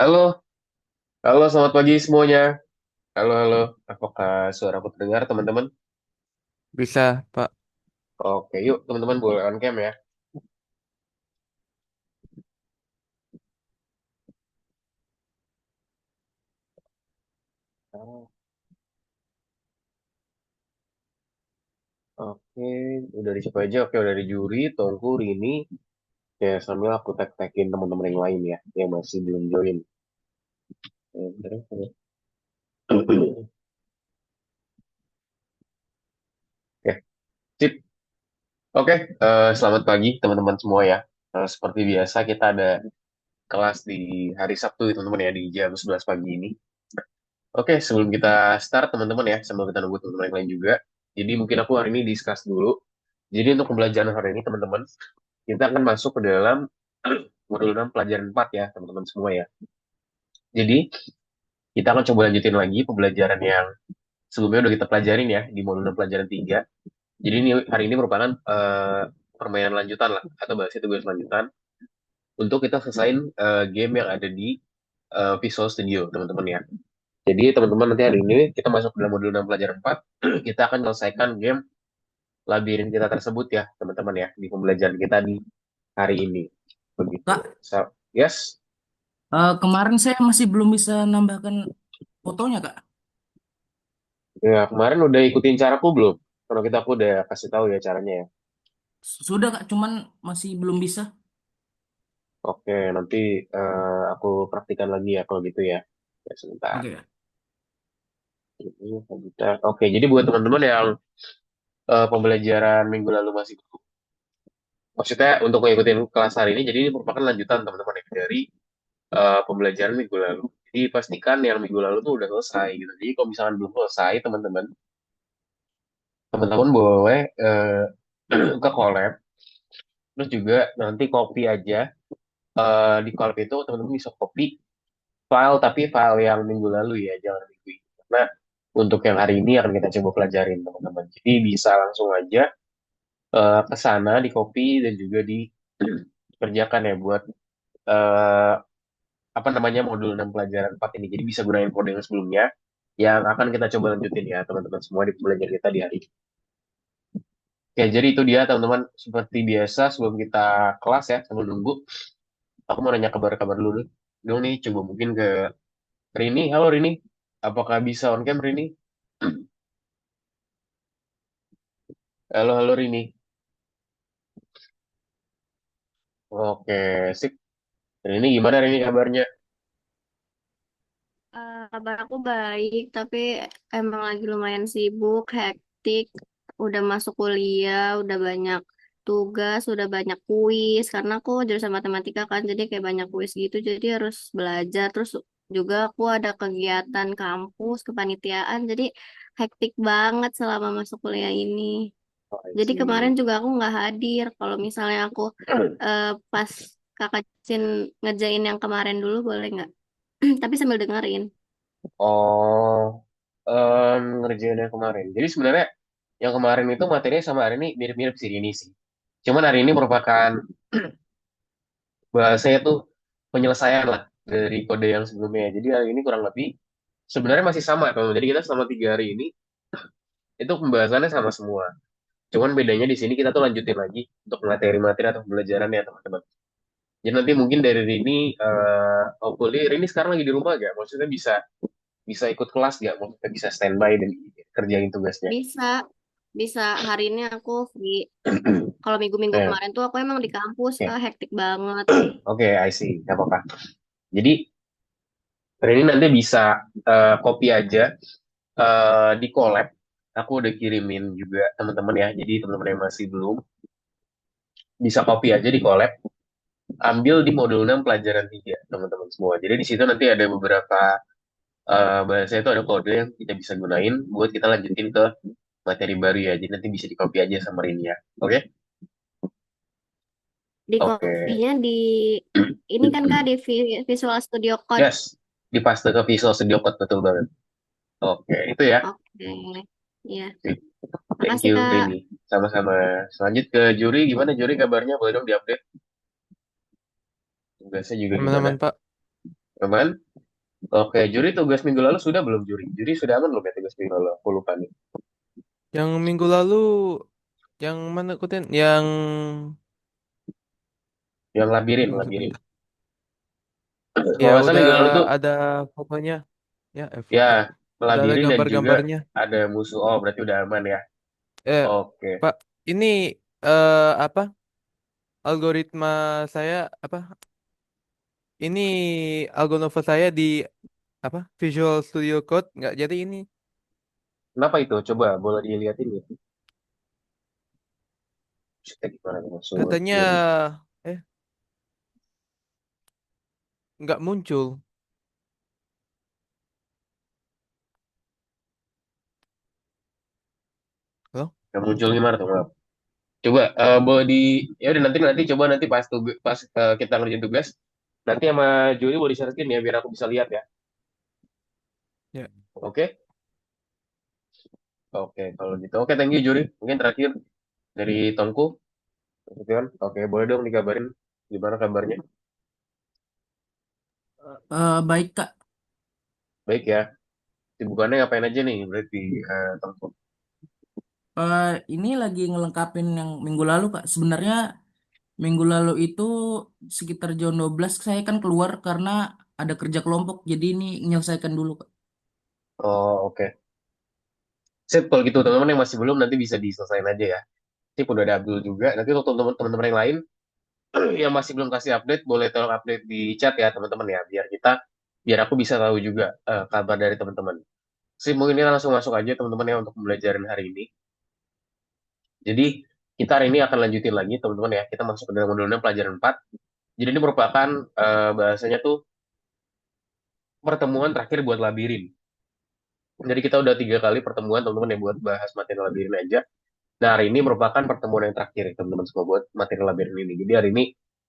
Halo, halo, selamat pagi semuanya. Halo, halo. Apakah suaraku terdengar, teman-teman? Bisa, Pak. Oke, yuk, teman-teman boleh on cam ya. Oh, oke, udah di siapa aja? Oke, udah di Juri, Tongku, Rini. Ya, sambil aku tag-tagin teman-teman yang lain ya, yang masih belum join. Bentar ya. Oke, sip. Oke, selamat pagi teman-teman semua ya. Seperti biasa, kita ada kelas di hari Sabtu, ya, teman-teman ya, di jam 11 pagi ini. Oke, sebelum kita start teman-teman ya, sambil kita nunggu teman-teman yang lain juga. Jadi mungkin aku hari ini discuss dulu. Jadi untuk pembelajaran hari ini teman-teman, kita akan masuk ke dalam modul 6 pelajaran 4 ya teman-teman semua ya. Jadi kita akan coba lanjutin lagi pembelajaran yang sebelumnya udah kita pelajarin ya di modul 6 pelajaran 3. Jadi ini hari ini merupakan permainan lanjutan lah atau bahasa tugas lanjutan untuk kita selesaiin game yang ada di Visual Studio teman-teman ya. Jadi teman-teman nanti hari ini kita masuk ke dalam modul 6 pelajaran 4, kita akan menyelesaikan game labirin kita tersebut ya teman-teman ya di pembelajaran kita di hari ini. Begitu. Kak, So, yes. kemarin saya masih belum bisa nambahkan fotonya, Kak. Ya, kemarin udah ikutin caraku belum? Kalau kita aku udah kasih tahu ya caranya ya. Sudah, Kak, cuman masih belum bisa. Oke, nanti aku praktikan lagi ya kalau gitu ya. Ya, sebentar. Oke, Kak. Ini komputer. Oke, jadi buat teman-teman yang pembelajaran minggu lalu masih belum, maksudnya untuk mengikuti kelas hari ini, jadi ini merupakan lanjutan teman-teman ya, dari pembelajaran minggu lalu. Jadi pastikan yang minggu lalu tuh udah selesai gitu. Jadi kalau misalkan belum selesai, teman-teman boleh ke collab, terus juga nanti copy aja. Di collab itu teman-teman bisa copy file, tapi file yang minggu lalu ya, jangan minggu ini. Karena untuk yang hari ini akan kita coba pelajarin teman-teman. Jadi bisa langsung aja ke sana di copy dan juga dikerjakan ya buat eh, apa namanya modul 6 pelajaran 4 ini. Jadi bisa gunain kode yang sebelumnya yang akan kita coba lanjutin ya teman-teman semua di pembelajaran kita di hari ini. Oke, jadi itu dia teman-teman. Seperti biasa sebelum kita kelas ya, sambil nunggu, aku mau nanya kabar-kabar dulu. Dulu nih, coba mungkin ke Rini. Halo Rini, apakah bisa on cam Rini? Halo, halo Rini. Oke, sip. Rini gimana Rini kabarnya? Kabar aku baik, tapi emang lagi lumayan sibuk, hektik. Udah masuk kuliah, udah banyak tugas, udah banyak kuis. Karena aku jurusan matematika kan, jadi kayak banyak kuis gitu. Jadi harus belajar. Terus juga aku ada kegiatan kampus, kepanitiaan. Jadi hektik banget selama masuk kuliah ini. Oh, I Jadi kemarin see. juga aku nggak hadir. Kalau misalnya aku pas kakak Cin ngerjain yang kemarin dulu, boleh nggak? Tapi sambil dengerin. Oh, ngerjain yang kemarin. Jadi sebenarnya yang kemarin itu materinya sama hari ini mirip-mirip sih ini sih. Cuman hari ini merupakan bahasanya tuh penyelesaian lah dari kode yang sebelumnya. Jadi hari ini kurang lebih sebenarnya masih sama teman. Jadi kita selama 3 hari ini itu pembahasannya sama semua. Cuman bedanya di sini kita tuh lanjutin lagi untuk materi-materi atau pembelajaran ya teman-teman. Jadi nanti mungkin dari Rini, hopefully Rini sekarang lagi di rumah gak? Maksudnya bisa bisa ikut kelas gak? Maksudnya bisa standby dan kerjain tugasnya. Bisa, bisa hari ini aku free. Kalau minggu-minggu Nah, kemarin tuh aku emang di kampus, oke, hektik banget. oke, I see, nggak apa-apa. Jadi Rini nanti bisa copy aja di collab. Aku udah kirimin juga teman-teman ya. Jadi teman-teman yang masih belum bisa copy aja di collab. Ambil di modul 6 pelajaran 3 teman-teman semua. Jadi di situ nanti ada beberapa bahasa itu ada kode yang kita bisa gunain buat kita lanjutin ke materi baru ya. Jadi nanti bisa di copy aja sama Rini ya. Oke? Di Oke. kopinya di ini kan Kak di Visual Studio Code. Yes. Dipaste ke Visual Studio Code betul banget. Oke, itu ya. Oke, ya. Thank Makasih you, Kak. Rini. Sama-sama. Selanjut ke Juri. Gimana Juri kabarnya? Boleh dong diupdate? Tugasnya juga gimana? Aman-aman, Pak. Aman? Oke, juri tugas minggu lalu sudah belum juri? Juri sudah aman belum ya tugas minggu lalu? Aku lupa nih. Yang minggu lalu, yang mana kutin? Yang labirin, Yang labirin. sebentar. Kalau Ya nggak salah udah minggu lalu tuh, ada fotonya. Ya, ya, foto. Udah ada labirin dan juga gambar-gambarnya. ada musuh. Oh, berarti udah aman ya. Eh, Oke. Pak, ini apa? Algoritma saya apa? Ini Algonova saya di apa? Visual Studio Code nggak jadi ini. Kenapa itu? Coba, boleh dilihatin ya. Kita gimana nih, musuh? Katanya Jadi, eh nggak muncul. Halo? yang muncul gimana tuh? Maaf. Coba, boleh di, ya udah nanti nanti coba nanti pas tugas, pas kita ngerjain tugas, nanti sama Juli boleh disyaratin ya biar aku bisa lihat ya. Ya. Oke? Oke, kalau gitu. Oke, thank you Juri. Mungkin terakhir dari Tomku, gitu kan? Oke, boleh dong dikabarin gimana kabarnya? Baik Kak. Baik ya. Sibukannya ngapain aja nih berarti Tomku? Eh, ini lagi ngelengkapin yang minggu lalu Kak. Sebenarnya minggu lalu itu sekitar jam 12 saya kan keluar karena ada kerja kelompok. Jadi ini menyelesaikan dulu Kak. Oh, oke. Sip, kalau gitu teman-teman yang masih belum nanti bisa diselesain aja ya. Sip, udah ada Abdul juga. Nanti untuk teman-teman yang lain yang masih belum kasih update, boleh tolong update di chat ya teman-teman ya, biar aku bisa tahu juga kabar dari teman-teman. Sip, mungkin kita langsung masuk aja teman-teman ya untuk pembelajaran hari ini. Jadi kita hari ini akan lanjutin lagi teman-teman ya. Kita masuk ke dalam modulnya pelajaran 4. Jadi ini merupakan bahasanya tuh pertemuan terakhir buat labirin. Jadi kita udah 3 kali pertemuan teman-teman yang buat bahas materi labirin aja. Nah hari ini merupakan pertemuan yang terakhir ya, teman-teman semua buat materi labirin ini. Jadi hari ini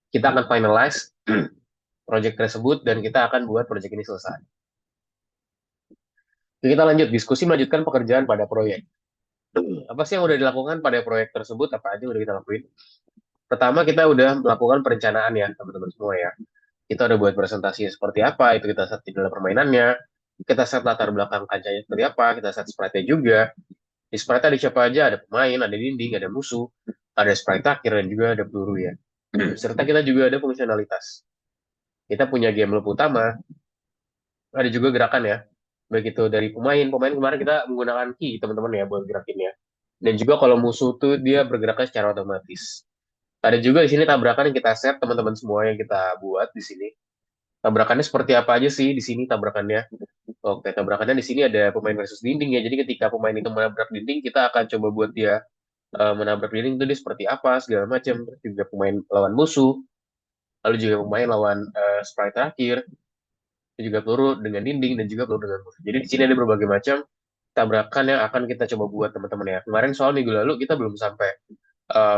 kita akan finalize project tersebut dan kita akan buat project ini selesai. Jadi kita lanjut diskusi melanjutkan pekerjaan pada proyek. Apa sih yang udah dilakukan pada proyek tersebut? Apa aja yang udah kita lakuin? Pertama kita udah melakukan perencanaan ya teman-teman semua ya. Kita udah buat presentasi seperti apa, itu kita set di dalam permainannya, kita set latar belakang kancanya seperti apa, kita set sprite-nya juga. Di sprite ada siapa aja, ada pemain, ada dinding, ada musuh, ada sprite akhir, dan juga ada peluru ya. Serta kita juga ada fungsionalitas. Kita punya game loop utama, ada juga gerakan ya. Baik itu dari pemain kemarin kita menggunakan key teman-teman ya buat gerakinnya. Dan juga kalau musuh tuh dia bergeraknya secara otomatis. Ada juga di sini tabrakan yang kita set teman-teman semua yang kita buat di sini. Tabrakannya seperti apa aja sih di sini tabrakannya? Oke, tabrakannya di sini ada pemain versus dinding ya. Jadi ketika pemain itu menabrak dinding, kita akan coba buat dia menabrak dinding itu dia seperti apa segala macam. Terus juga pemain lawan musuh, lalu juga pemain lawan sprite terakhir, dan juga peluru dengan dinding dan juga peluru dengan musuh. Jadi di sini ada berbagai macam tabrakan yang akan kita coba buat teman-teman ya. Kemarin soal minggu lalu kita belum sampai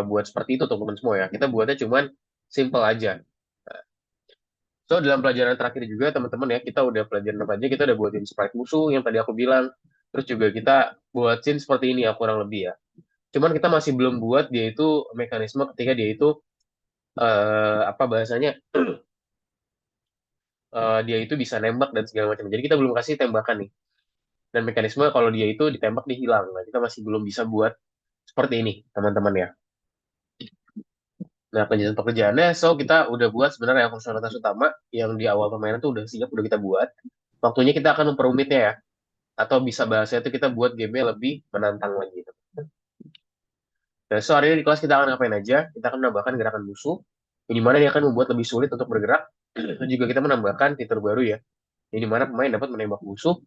buat seperti itu teman-teman semua ya. Kita buatnya cuman simple aja. So, dalam pelajaran terakhir juga, teman-teman ya, kita udah pelajaran apa aja, kita udah buatin sprite musuh yang tadi aku bilang. Terus juga kita buat scene seperti ini ya, kurang lebih ya. Cuman kita masih belum buat dia itu mekanisme ketika dia itu, apa bahasanya, dia itu bisa nembak dan segala macam. Jadi kita belum kasih tembakan nih. Dan mekanisme kalau dia itu ditembak, dia hilang. Nah, kita masih belum bisa buat seperti ini, teman-teman ya. Nah, penjelasan pekerjaannya, so kita udah buat sebenarnya fungsionalitas utama yang di awal permainan tuh udah siap, udah kita buat. Waktunya kita akan memperumitnya ya. Atau bisa bahasa itu kita buat game lebih menantang lagi gitu. Nah, so hari ini di kelas kita akan ngapain aja? Kita akan menambahkan gerakan musuh, yang dimana dia akan membuat lebih sulit untuk bergerak. Dan juga kita menambahkan fitur baru ya, yang dimana pemain dapat menembak musuh,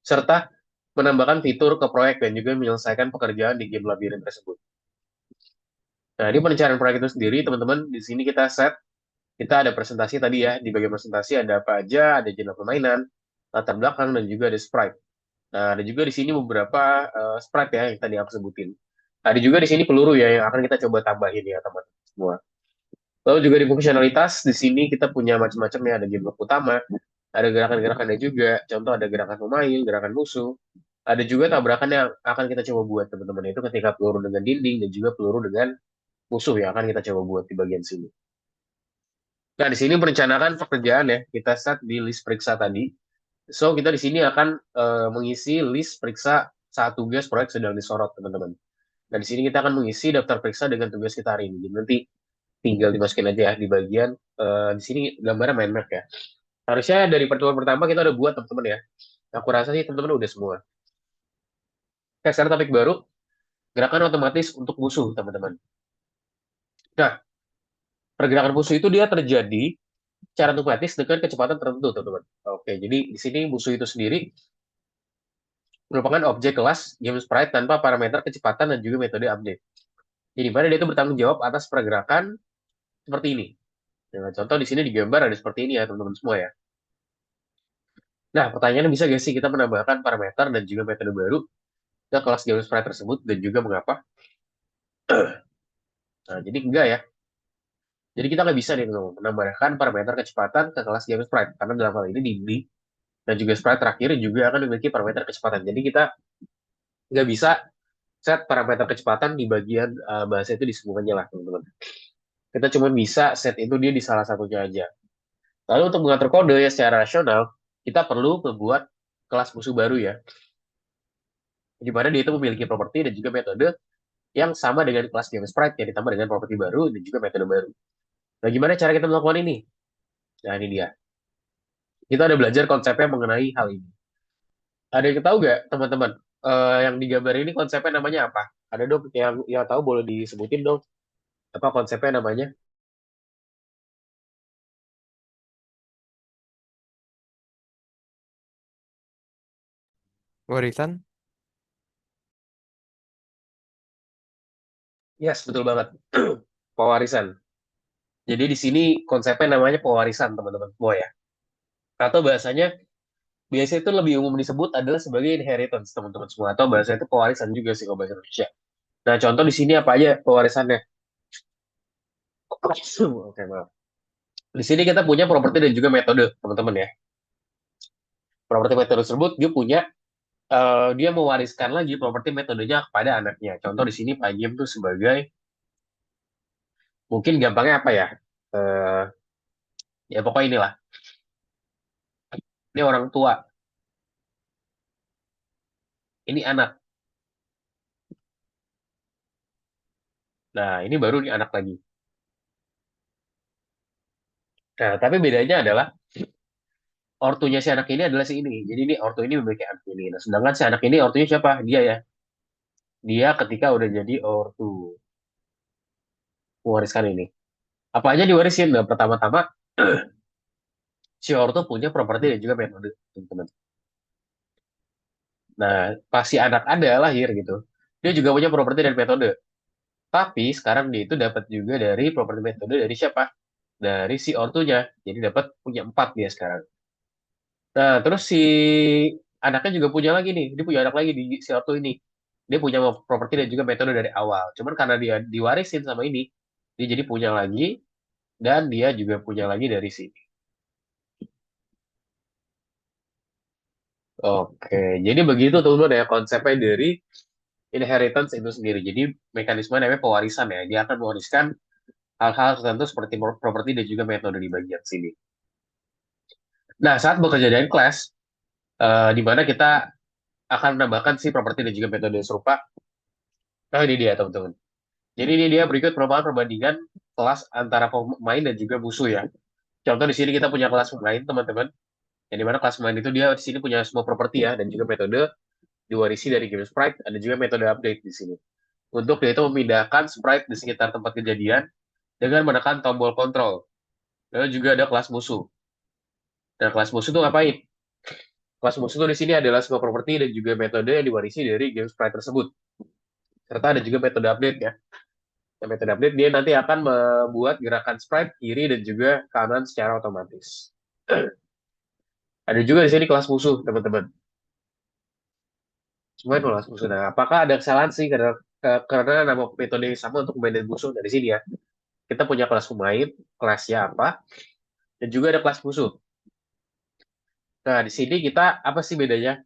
serta menambahkan fitur ke proyek dan juga menyelesaikan pekerjaan di game labirin tersebut. Nah, di perencanaan proyek itu sendiri, teman-teman, di sini kita ada presentasi tadi ya, di bagian presentasi ada apa aja, ada jurnal permainan, latar belakang, dan juga ada sprite. Nah, ada juga di sini beberapa sprite ya yang tadi aku sebutin. Ada juga di sini peluru ya yang akan kita coba tambahin ya teman-teman semua. Lalu juga di fungsionalitas di sini kita punya macam-macam ya, ada game block utama, ada gerakan-gerakannya juga. Contoh ada gerakan pemain, gerakan musuh. Ada juga tabrakan yang akan kita coba buat teman-teman itu ketika peluru dengan dinding dan juga peluru dengan musuh yang akan kita coba buat di bagian sini. Nah, di sini merencanakan pekerjaan ya. Kita set di list periksa tadi. So, kita di sini akan mengisi list periksa saat tugas proyek sedang disorot, teman-teman. Nah, di sini kita akan mengisi daftar periksa dengan tugas kita hari ini. Jadi nanti tinggal dimasukin aja ya di bagian di sini gambarnya mind map ya. Harusnya dari pertemuan pertama kita udah buat teman-teman ya. Aku rasa sih teman-teman udah semua. Oke, sekarang topik baru, gerakan otomatis untuk musuh, teman-teman. Nah, pergerakan musuh itu dia terjadi secara otomatis dengan kecepatan tertentu, teman-teman. Oke, jadi di sini musuh itu sendiri merupakan objek kelas game sprite tanpa parameter kecepatan dan juga metode update. Jadi mana dia itu bertanggung jawab atas pergerakan seperti ini. Nah, contoh di sini digambar ada seperti ini ya, teman-teman semua ya. Nah, pertanyaannya bisa nggak sih kita menambahkan parameter dan juga metode baru ke kelas game sprite tersebut dan juga mengapa? Nah, jadi enggak ya. Jadi kita nggak bisa nih teman-teman, menambahkan parameter kecepatan ke kelas game sprite karena dalam hal ini Dindi dan juga sprite terakhir juga akan memiliki parameter kecepatan. Jadi kita nggak bisa set parameter kecepatan di bagian bahasa itu di semuanya lah teman-teman. Kita cuma bisa set itu dia di salah satunya aja. Lalu untuk mengatur kode ya secara rasional, kita perlu membuat kelas musuh baru ya, di mana dia itu memiliki properti dan juga metode yang sama dengan kelas game sprite yang ditambah dengan properti baru dan juga metode baru. Nah, gimana cara kita melakukan ini? Nah, ini dia. Kita ada belajar konsepnya mengenai hal ini. Ada yang tahu nggak, teman-teman? Yang digambar ini konsepnya namanya apa? Ada dong yang tahu boleh disebutin dong. Apa konsepnya namanya? Warisan. Yes, betul banget. Pewarisan. Jadi di sini konsepnya namanya pewarisan, teman-teman semua ya. Atau bahasanya biasanya itu lebih umum disebut adalah sebagai inheritance, teman-teman semua. Atau bahasa itu pewarisan juga sih kalau bahasa Indonesia. Nah, contoh di sini apa aja pewarisannya? Oke, maaf. Di sini kita punya properti dan juga metode, teman-teman ya. Properti metode tersebut dia punya dia mewariskan lagi properti metodenya kepada anaknya. Contoh di sini Pak Jim tuh sebagai mungkin gampangnya apa ya? Eh, ya pokoknya inilah. Ini orang tua, ini anak. Nah, ini baru nih anak lagi. Nah, tapi bedanya adalah ortunya si anak ini adalah si ini. Jadi ini ortu ini memiliki anak ini. Nah, sedangkan si anak ini ortunya siapa? Dia ya. Dia ketika udah jadi ortu mewariskan ini. Apa aja diwarisin? Nah, pertama-tama si ortu punya properti dan juga metode, teman-teman. Nah, pas si anak ada lahir gitu, dia juga punya properti dan metode. Tapi sekarang dia itu dapat juga dari properti metode dari siapa? Dari si ortunya. Jadi dapat punya empat dia sekarang. Nah, terus si anaknya juga punya lagi nih. Dia punya anak lagi di si ortu ini. Dia punya properti dan juga metode dari awal. Cuman karena dia diwarisin sama ini, dia jadi punya lagi dan dia juga punya lagi dari sini. Oke, jadi begitu teman-teman ya konsepnya dari inheritance itu sendiri. Jadi mekanisme namanya pewarisan ya. Dia akan mewariskan hal-hal tertentu seperti properti dan juga metode di bagian sini. Nah, saat bekerja dengan kelas, di mana kita akan menambahkan si properti dan juga metode serupa. Nah, ini dia teman-teman. Jadi ini dia berikut perubahan perbandingan kelas antara pemain dan juga musuh ya. Contoh di sini kita punya kelas pemain teman-teman. Yang di mana kelas pemain itu dia di sini punya semua properti ya dan juga metode diwarisi dari game sprite. Ada juga metode update di sini. Untuk dia itu memindahkan sprite di sekitar tempat kejadian dengan menekan tombol kontrol. Lalu juga ada kelas musuh. Nah, kelas musuh itu ngapain? Kelas musuh itu di sini adalah sebuah properti dan juga metode yang diwarisi dari game sprite tersebut. Serta ada juga metode update ya. Nah, metode update dia nanti akan membuat gerakan sprite kiri dan juga kanan secara otomatis. Ada juga di sini kelas musuh, teman-teman. Semua itu kelas musuh. Nah, apakah ada kesalahan sih karena nama metode yang sama untuk pemain dan musuh dari sini ya? Kita punya kelas pemain, kelasnya apa, dan juga ada kelas musuh. Nah, di sini kita apa sih bedanya?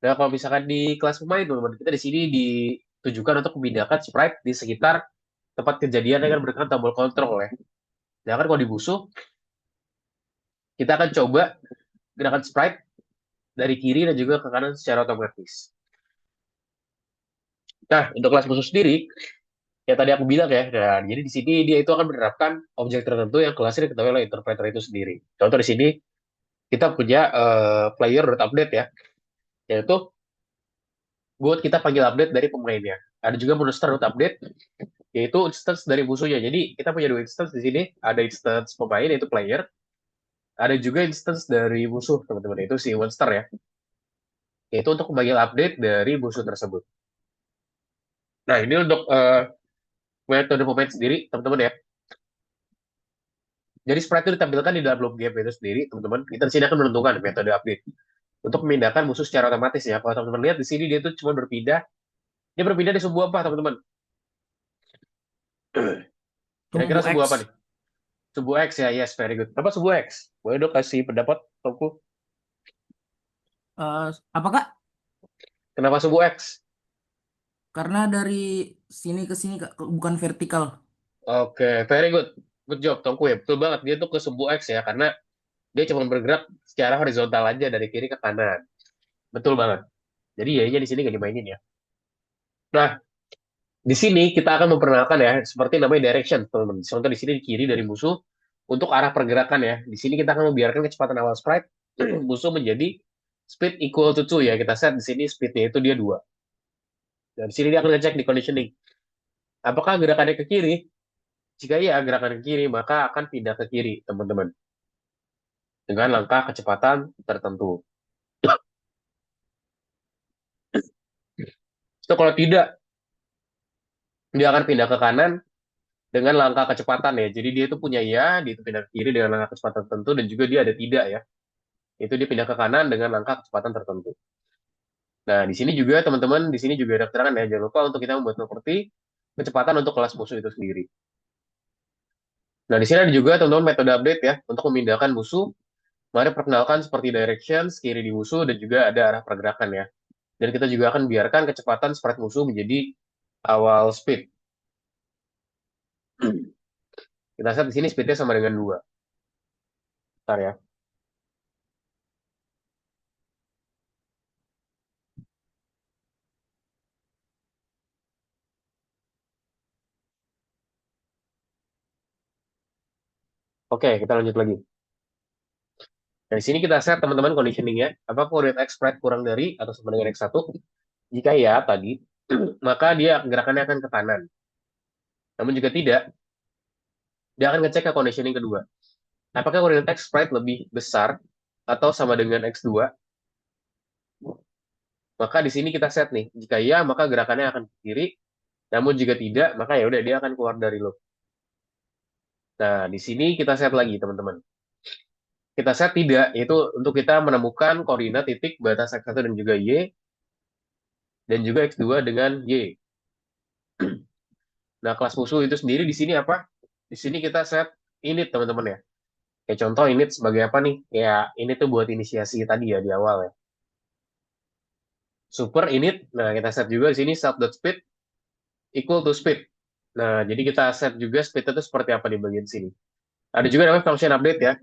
Nah, kalau misalkan di kelas pemain, teman-teman, kita di sini ditujukan untuk memindahkan sprite di sekitar tempat kejadian dengan menekan tombol kontrol ya. Sedangkan kalau di musuh, kita akan coba gerakan sprite dari kiri dan juga ke kanan secara otomatis. Nah, untuk kelas musuh sendiri, ya tadi aku bilang ya, nah, jadi di sini dia itu akan menerapkan objek tertentu yang kelasnya diketahui oleh interpreter itu sendiri. Contoh di sini kita punya player.update ya, yaitu buat kita panggil update dari pemainnya. Ada juga monster.update, yaitu instance dari musuhnya. Jadi kita punya dua instance di sini, ada instance pemain yaitu player, ada juga instance dari musuh teman-teman, itu si monster ya, yaitu untuk memanggil update dari musuh tersebut. Nah ini untuk metode pemain sendiri teman-teman ya. Jadi sprite itu ditampilkan di dalam loop game itu sendiri teman-teman. Kita di sini akan menentukan metode update untuk memindahkan musuh secara otomatis ya. Kalau teman-teman lihat di sini dia itu cuma berpindah, dia berpindah di sebuah apa teman-teman? Kira-kira Tumbuh sebuah apa X. nih? Sebuah X ya, yes, very good. Apa sebuah X? Boleh dong kasih pendapat, Tomku? Eh, apa Kak? Kenapa sebuah X? Karena dari sini ke sini Kak, bukan vertikal. Oke, very good. Good job, Tomku ya. Betul banget. Dia tuh ke sebuah X ya, karena dia cuma bergerak secara horizontal aja dari kiri ke kanan. Betul banget. Jadi ya di sini nggak dimainin ya. Nah, di sini kita akan memperkenalkan ya, seperti namanya direction, teman-teman. Contoh di sini di kiri dari musuh untuk arah pergerakan ya. Di sini kita akan membiarkan kecepatan awal sprite musuh menjadi speed equal to 2 ya. Kita set di sini speednya itu dia 2. Dan di sini dia akan ngecek di conditioning. Apakah gerakannya ke kiri? Jika iya gerakan ke kiri, maka akan pindah ke kiri, teman-teman. Dengan langkah kecepatan tertentu. So, kalau tidak, dia akan pindah ke kanan dengan langkah kecepatan ya. Jadi dia itu punya ya, dia itu pindah ke kiri dengan langkah kecepatan tertentu, dan juga dia ada tidak ya. Itu dia pindah ke kanan dengan langkah kecepatan tertentu. Nah, di sini juga teman-teman, di sini juga ada keterangan ya, jangan lupa untuk kita membuat properti kecepatan untuk kelas musuh itu sendiri. Nah, di sini ada juga teman-teman metode update ya, untuk memindahkan musuh. Mari perkenalkan seperti directions, kiri di musuh, dan juga ada arah pergerakan ya. Dan kita juga akan biarkan kecepatan sprite musuh menjadi awal speed. Kita set di sini speednya sama dengan 2. Bentar ya. Oke, kita lanjut lagi. Nah, di sini kita set teman-teman conditioning-nya. Apa coordinate X sprite kurang dari atau sama dengan X1? Jika ya tadi, maka dia gerakannya akan ke kanan. Namun jika tidak, dia akan ngecek ke conditioning kedua. Apakah koordinat X sprite lebih besar atau sama dengan X2? Maka di sini kita set nih. Jika iya, maka gerakannya akan ke kiri. Namun jika tidak, maka ya udah dia akan keluar dari loop. Nah, di sini kita set lagi, teman-teman. Kita set tidak, yaitu untuk kita menemukan koordinat titik batas X1 dan juga Y, dan juga X2 dengan Y. Nah, kelas musuh itu sendiri di sini apa? Di sini kita set init, teman-teman ya. Kayak contoh init sebagai apa nih? Ya, ini tuh buat inisiasi tadi ya di awal ya. Super init, nah kita set juga di sini self.speed equal to speed. Nah, jadi kita set juga speed itu seperti apa di bagian sini. Ada juga namanya function update ya.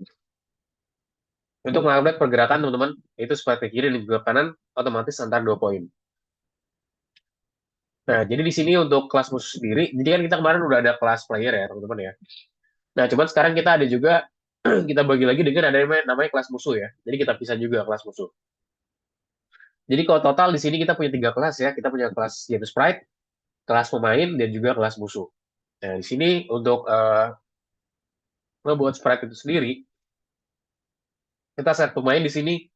Untuk mengupdate pergerakan teman-teman, itu seperti kiri dan juga kanan, otomatis antar 2 poin. Nah, jadi di sini untuk kelas musuh sendiri, jadi kan kita kemarin udah ada kelas player ya teman-teman ya. Nah, cuman sekarang kita ada juga, kita bagi lagi dengan ada namanya kelas musuh ya. Jadi kita pisah juga kelas musuh. Jadi kalau total di sini kita punya 3 kelas ya. Kita punya kelas yaitu sprite, kelas pemain, dan juga kelas musuh. Nah, di sini untuk membuat sprite itu sendiri, kita set pemain di sini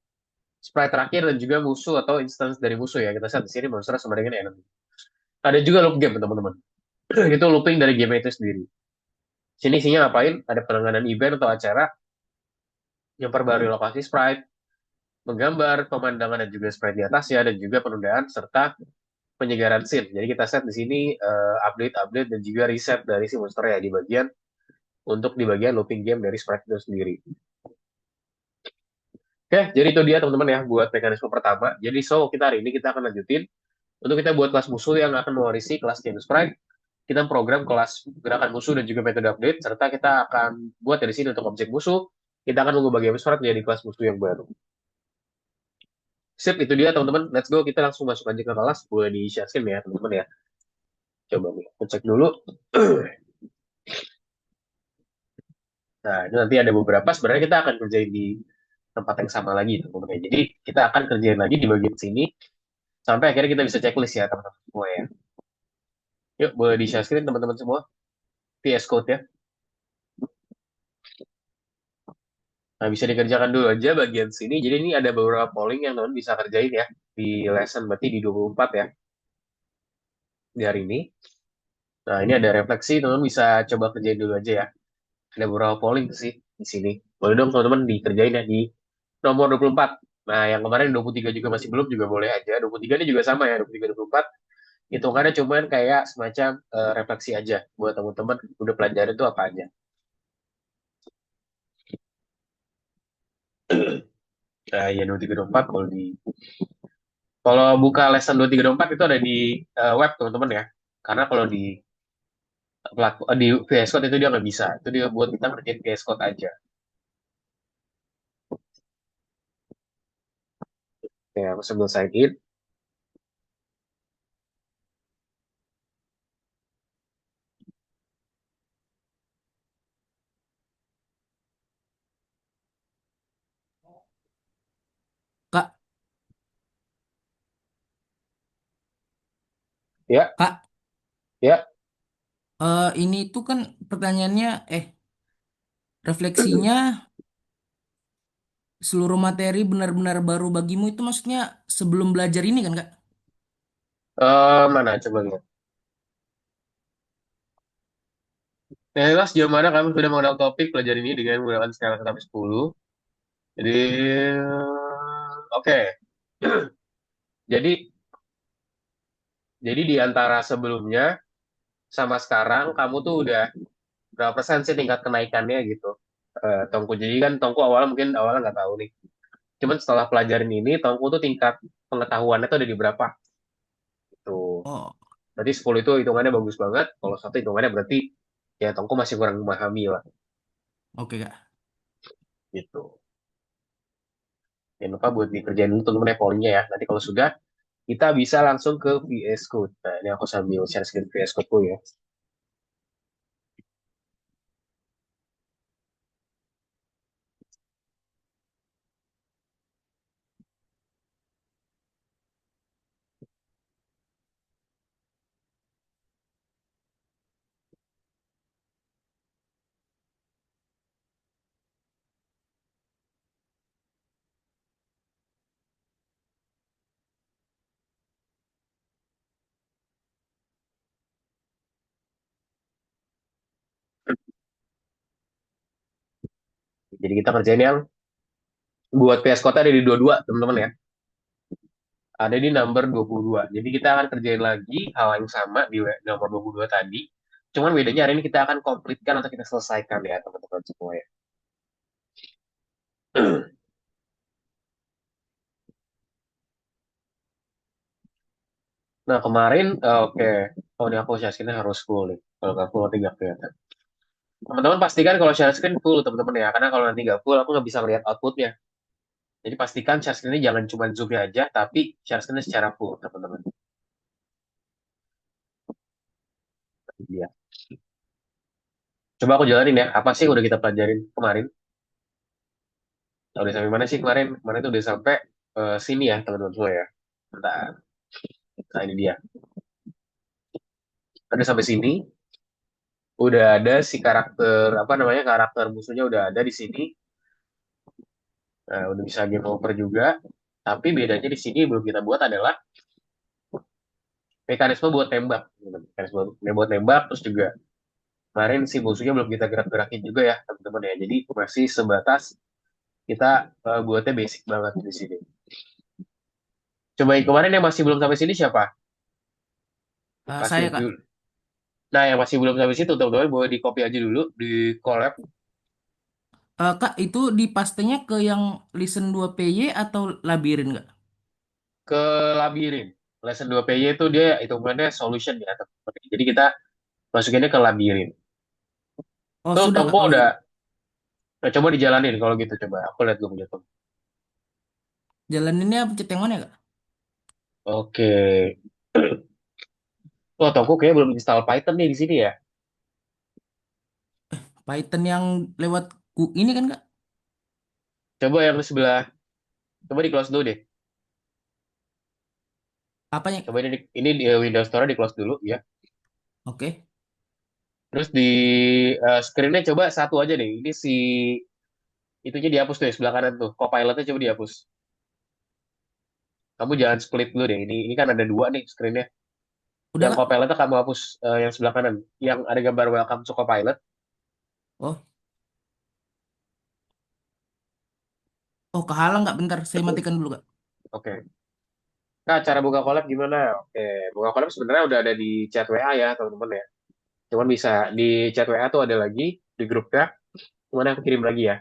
sprite terakhir dan juga musuh atau instance dari musuh ya. Kita set di sini monster sama dengan enemy. Ada juga loop game teman-teman. Itu looping dari game itu sendiri. Sini isinya ngapain? Ada penanganan event atau acara yang perbarui lokasi sprite, menggambar pemandangan dan juga sprite di atasnya, dan juga penundaan serta penyegaran scene. Jadi kita set di sini update-update dan juga reset dari si monster ya di bagian untuk di bagian looping game dari sprite itu sendiri. Oke, jadi itu dia teman-teman ya buat mekanisme pertama. Jadi kita hari ini kita akan lanjutin untuk kita buat kelas musuh yang akan mewarisi kelas game sprite kita program kelas gerakan musuh dan juga metode update, serta kita akan buat dari sini untuk objek musuh, kita akan mengubah game surat menjadi kelas musuh yang baru. Sip, itu dia teman-teman. Let's go, kita langsung masuk aja ke kelas. Boleh di share screen ya teman-teman ya. Coba nih, kita cek dulu. Nah, ini nanti ada beberapa, sebenarnya kita akan kerjain di tempat yang sama lagi teman-teman ya. Jadi kita akan kerjain lagi di bagian sini, sampai akhirnya kita bisa checklist ya teman-teman semua ya. Yuk, boleh di share screen teman-teman semua. VS Code ya. Nah, bisa dikerjakan dulu aja bagian sini. Jadi ini ada beberapa polling yang teman bisa kerjain ya. Di lesson, berarti di 24 ya. Di hari ini. Nah, ini ada refleksi, teman bisa coba kerjain dulu aja ya. Ada beberapa polling sih di sini. Boleh dong teman-teman dikerjain ya di nomor 24. Nah, yang kemarin 23 juga masih belum, juga boleh aja. 23 ini juga sama ya, 23, 24. Hitungannya cuman kayak semacam refleksi aja. Buat teman-teman udah pelajarin itu apa aja. Nah, ya 23, 24 kalau buka lesson 23, 24 itu ada di web teman-teman ya. Karena kalau di VS Code itu dia nggak bisa. Itu dia buat kita ngerjain VS Code aja. Oke, aku sebelum sign in. Kak, Ya, Kak, ya. ini tuh kan pertanyaannya, refleksinya seluruh materi benar-benar baru bagimu itu maksudnya sebelum belajar ini kan, Kak? Mana coba lihat. Nah, jelas sejauh mana kami sudah mengenal topik pelajaran ini dengan menggunakan skala 1 sampai 10. Jadi, oke. Jadi, di antara sebelumnya sama sekarang, kamu tuh udah berapa persen sih tingkat kenaikannya gitu? Tongku. Jadi kan Tongku awalnya nggak tahu nih. Cuman setelah pelajaran ini, Tongku tuh tingkat pengetahuannya tuh ada di berapa? Gitu. Oh, Berarti 10 itu hitungannya bagus banget. Kalau satu hitungannya berarti ya Tongku masih kurang memahami lah. oke, Kak. Gitu. Jangan lupa buat dikerjain dulu teman-teman ya pollingnya ya. Nanti kalau sudah, kita bisa langsung ke VS Code. Nah, ini aku sambil share screen VS Code dulu ya. Jadi kita kerjain yang buat VS Code ada di 22, teman-teman ya. Ada di number 22. Jadi kita akan kerjain lagi hal yang sama di nomor 22 tadi. Cuman bedanya hari ini kita akan komplitkan atau kita selesaikan ya teman-teman semua ya. Nah kemarin, oke. Oh ini aku share screen harus full nih. Kalau nggak full nanti nggak kelihatan. Teman-teman pastikan kalau share screen full teman-teman ya. Karena kalau nanti nggak full aku nggak bisa melihat outputnya. Jadi pastikan share screen-nya jangan cuma zoom-nya aja, tapi share screen-nya secara full teman-teman. Iya. Coba aku jalanin ya. Apa sih yang udah kita pelajarin kemarin? Udah sampai mana sih kemarin? Kemarin tuh udah sampai sini ya teman-teman semua ya. Bentar. Nah ini dia. Udah sampai sini. Udah ada si karakter apa namanya karakter musuhnya udah ada di sini. Nah, udah bisa game over juga. Tapi bedanya di sini belum kita buat adalah mekanisme buat tembak. Mekanisme buat tembak terus juga kemarin si musuhnya belum kita gerak-gerakin juga ya teman-teman ya. Jadi masih sebatas kita buatnya basic banget di sini. Coba yang kemarin yang masih belum sampai sini siapa? Kasih Saya, Kak. dulu. Nah, yang masih belum sampai situ, teman-teman boleh di copy aja dulu, di collab Kak, itu dipastenya ke yang listen 2PY atau labirin, Kak? ke labirin. Lesson 2PY itu dia hitungannya solution ya, teman-teman. Jadi kita Masukinnya ke labirin. Oh, Tuh sudah Kak Tongko kalau udah, gitu. nah, coba dijalanin kalau gitu coba. Aku lihat dulu punya Tongko. Jalaninnya pencet yang mana ya, Kak? Oke. Oh, Tongko kayaknya belum install Python nih di sini ya. Python yang lewat ini kan, Kak? Coba yang sebelah, coba di close dulu deh. Apanya? Coba ini di Windows Store di close dulu ya. Oke. Terus di screen-nya coba satu aja deh. Ini si itunya dihapus tuh ya, sebelah kanan tuh. Copilot-nya coba dihapus. Kamu jangan split dulu deh. Ini kan ada dua nih screen-nya. Udah, Yang Kak? Copilot-nya kamu hapus yang sebelah kanan. Yang ada gambar Welcome to Copilot. Oh, oh kehalang nggak? Bentar, saya matikan dulu, Kak. Oke. Nah, cara buka collab gimana? Oke, buka collab sebenarnya udah ada di chat WA ya, teman-teman ya. Cuman bisa di chat WA tuh ada lagi di grupnya. Cuman aku kirim lagi ya.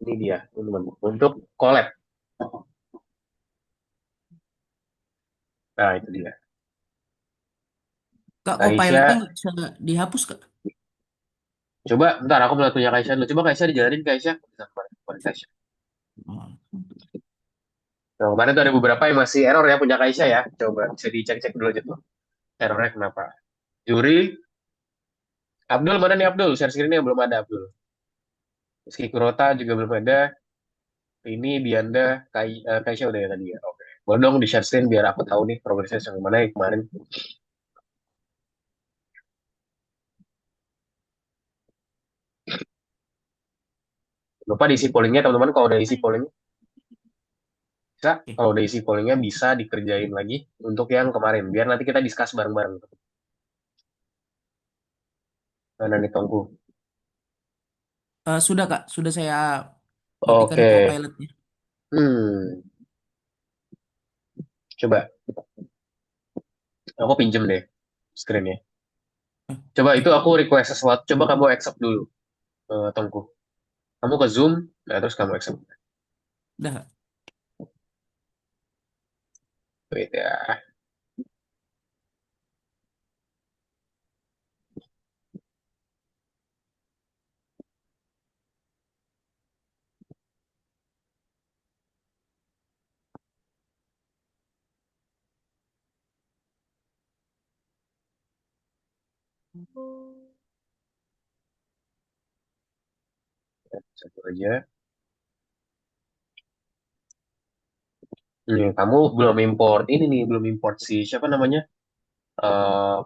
Ini dia, teman-teman. Untuk collab. Nah, itu dia. Kak, kok pilotnya Kaisya, nggak bisa dihapus, Kak? coba, bentar aku mau punya Kaisya dulu. Coba Kaisya dijalanin Kaisya. Bentar, kemarin Kaisya. Oh. Nah, kemarin tuh ada beberapa yang masih error ya punya Kaisya ya. Coba bisa dicek-cek dulu aja tuh. Errornya kenapa? Juri, Abdul mana nih Abdul? Share screen-nya belum ada Abdul. Rizky Kurota juga belum ada. Ini Dianda, Kaisya udah ya tadi ya. Oke. Boleh dong di share screen biar aku tahu nih progresnya yang mana yang kemarin. Lupa diisi pollingnya teman-teman. Kalau udah isi polling bisa. Oke. Kalau udah isi pollingnya bisa dikerjain lagi untuk yang kemarin. Biar nanti kita discuss bareng-bareng. Mana nih Tongku? Sudah, Kak. Sudah saya matikan Oke. co-pilotnya. Coba aku pinjem deh screennya. Eh, Coba itu oke. aku request sesuatu. Coba kamu accept dulu, Tongku. Kamu ke Zoom, nah terus kamu accept. Udah, Kak. Wait ya. Satu aja. Nih, kamu belum import ini nih, belum import si siapa namanya?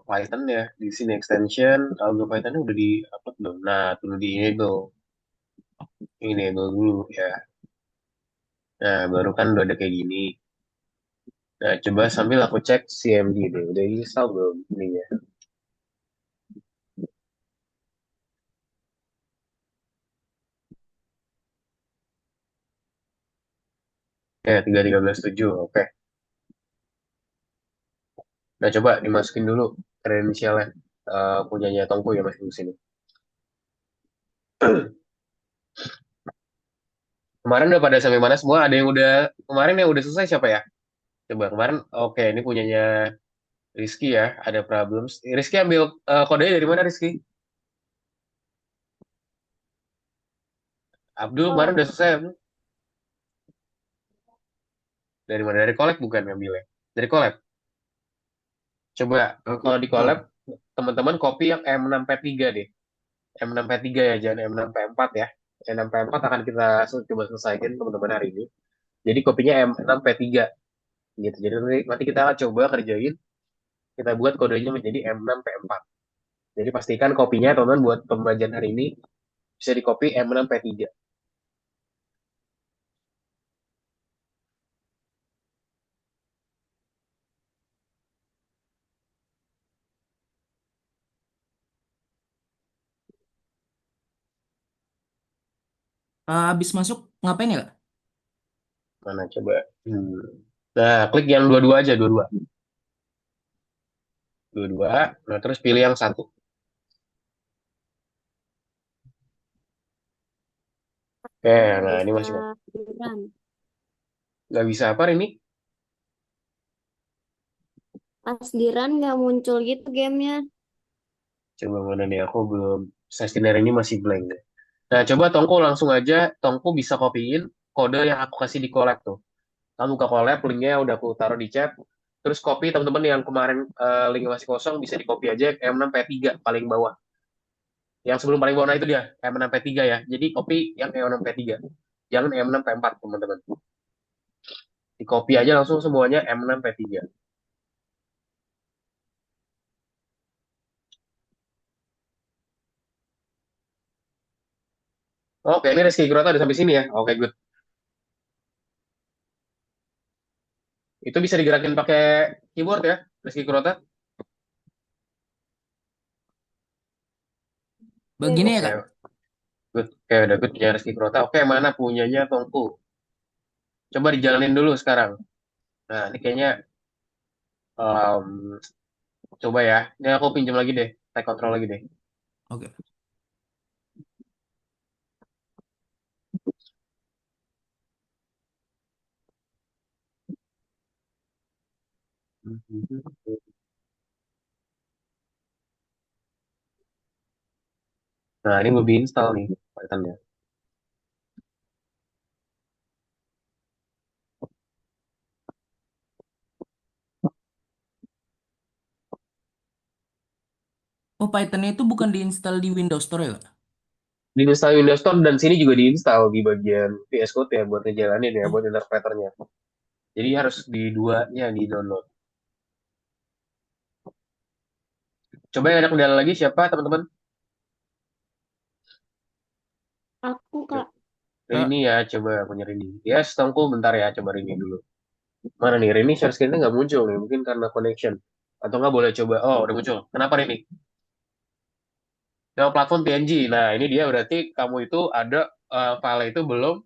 Python ya. Di sini extension, kalau Python udah di upload belum? Nah, tuh di ini tuh. Ini dulu ya. Nah, baru kan udah ada kayak gini. Nah, coba sambil aku cek CMD deh. Udah install belum ininya? Ya, 3.13.7. Oke. Nah, coba dimasukin dulu kredensialnya. Punyanya Tongko ya masih di sini. Kemarin udah pada sampai mana semua? Ada yang udah kemarin yang udah selesai siapa ya? Coba kemarin. Oke, ini punyanya Rizky ya. Ada problems. Rizky ambil kodenya dari mana Rizky? Abdul kemarin Oh, udah selesai. Abdul. Dari mana? Dari collab bukan ngambilnya? Dari collab. Coba kalau di collab Oh, teman-teman copy yang M6P3 deh. M6P3 ya, jangan M6P4 ya. M6P4 akan kita coba selesaikan teman-teman hari ini. Jadi kopinya M6P3 gitu. Jadi nanti kita coba kerjain, kita buat kodenya menjadi M6P4. Jadi pastikan kopinya teman-teman buat pembelajaran hari ini bisa di copy M6P3. habis masuk ngapain ya, Kak? Mana coba? Nah, klik yang dua-dua aja, dua-dua. Dua-dua. Nah, terus pilih yang satu. Oke, nggak nah ini bisa masih run. nggak bisa apa ini? Pas di run nggak muncul gitu gamenya. Coba mana nih, aku belum, sessioner ini masih blank deh. Nah, coba Tongko langsung aja, Tongko bisa copyin kode yang aku kasih di collab tuh. Kamu buka collab, linknya udah aku taruh di chat. Terus copy teman-teman yang kemarin linknya masih kosong, bisa di copy aja M6P3 paling bawah. Yang sebelum paling bawah nah itu dia, M6P3 ya. Jadi copy yang M6P3. Jangan M6P4, teman-teman. Di copy aja langsung semuanya M6P3. Oke, ini Rizky Kurota udah sampai sini ya. Oke, good. Itu bisa digerakin pakai keyboard ya, Rizky Kurota. Begini ya, Oke, Kak. good. Oke, udah good ya Rizky Kurota. Oke, mana punyanya Tongku? Coba dijalanin dulu sekarang. Nah, ini kayaknya em, coba ya. Ini aku pinjam lagi deh. Take control lagi deh. Oke. Nah, ini belum diinstal nih Python-nya. Oh, Python itu bukan diinstal di Windows Store ya, Kak? Diinstal Windows Store dan sini juga diinstal di bagian VS Code ya buat ngejalanin ya, Oh, buat interpreternya. Jadi harus di duanya di download. Coba yang ada kendala lagi siapa teman-teman? Aku, Kak. Kak, Rini ya, coba punya Rini. Ya, setengku bentar ya, coba Rini dulu. Mana nih, Rini share screen-nya nggak muncul nih, mungkin karena connection. Atau nggak boleh coba, oh udah muncul. Kenapa Rini? Yang platform PNG. Nah, ini dia berarti kamu itu ada file itu belum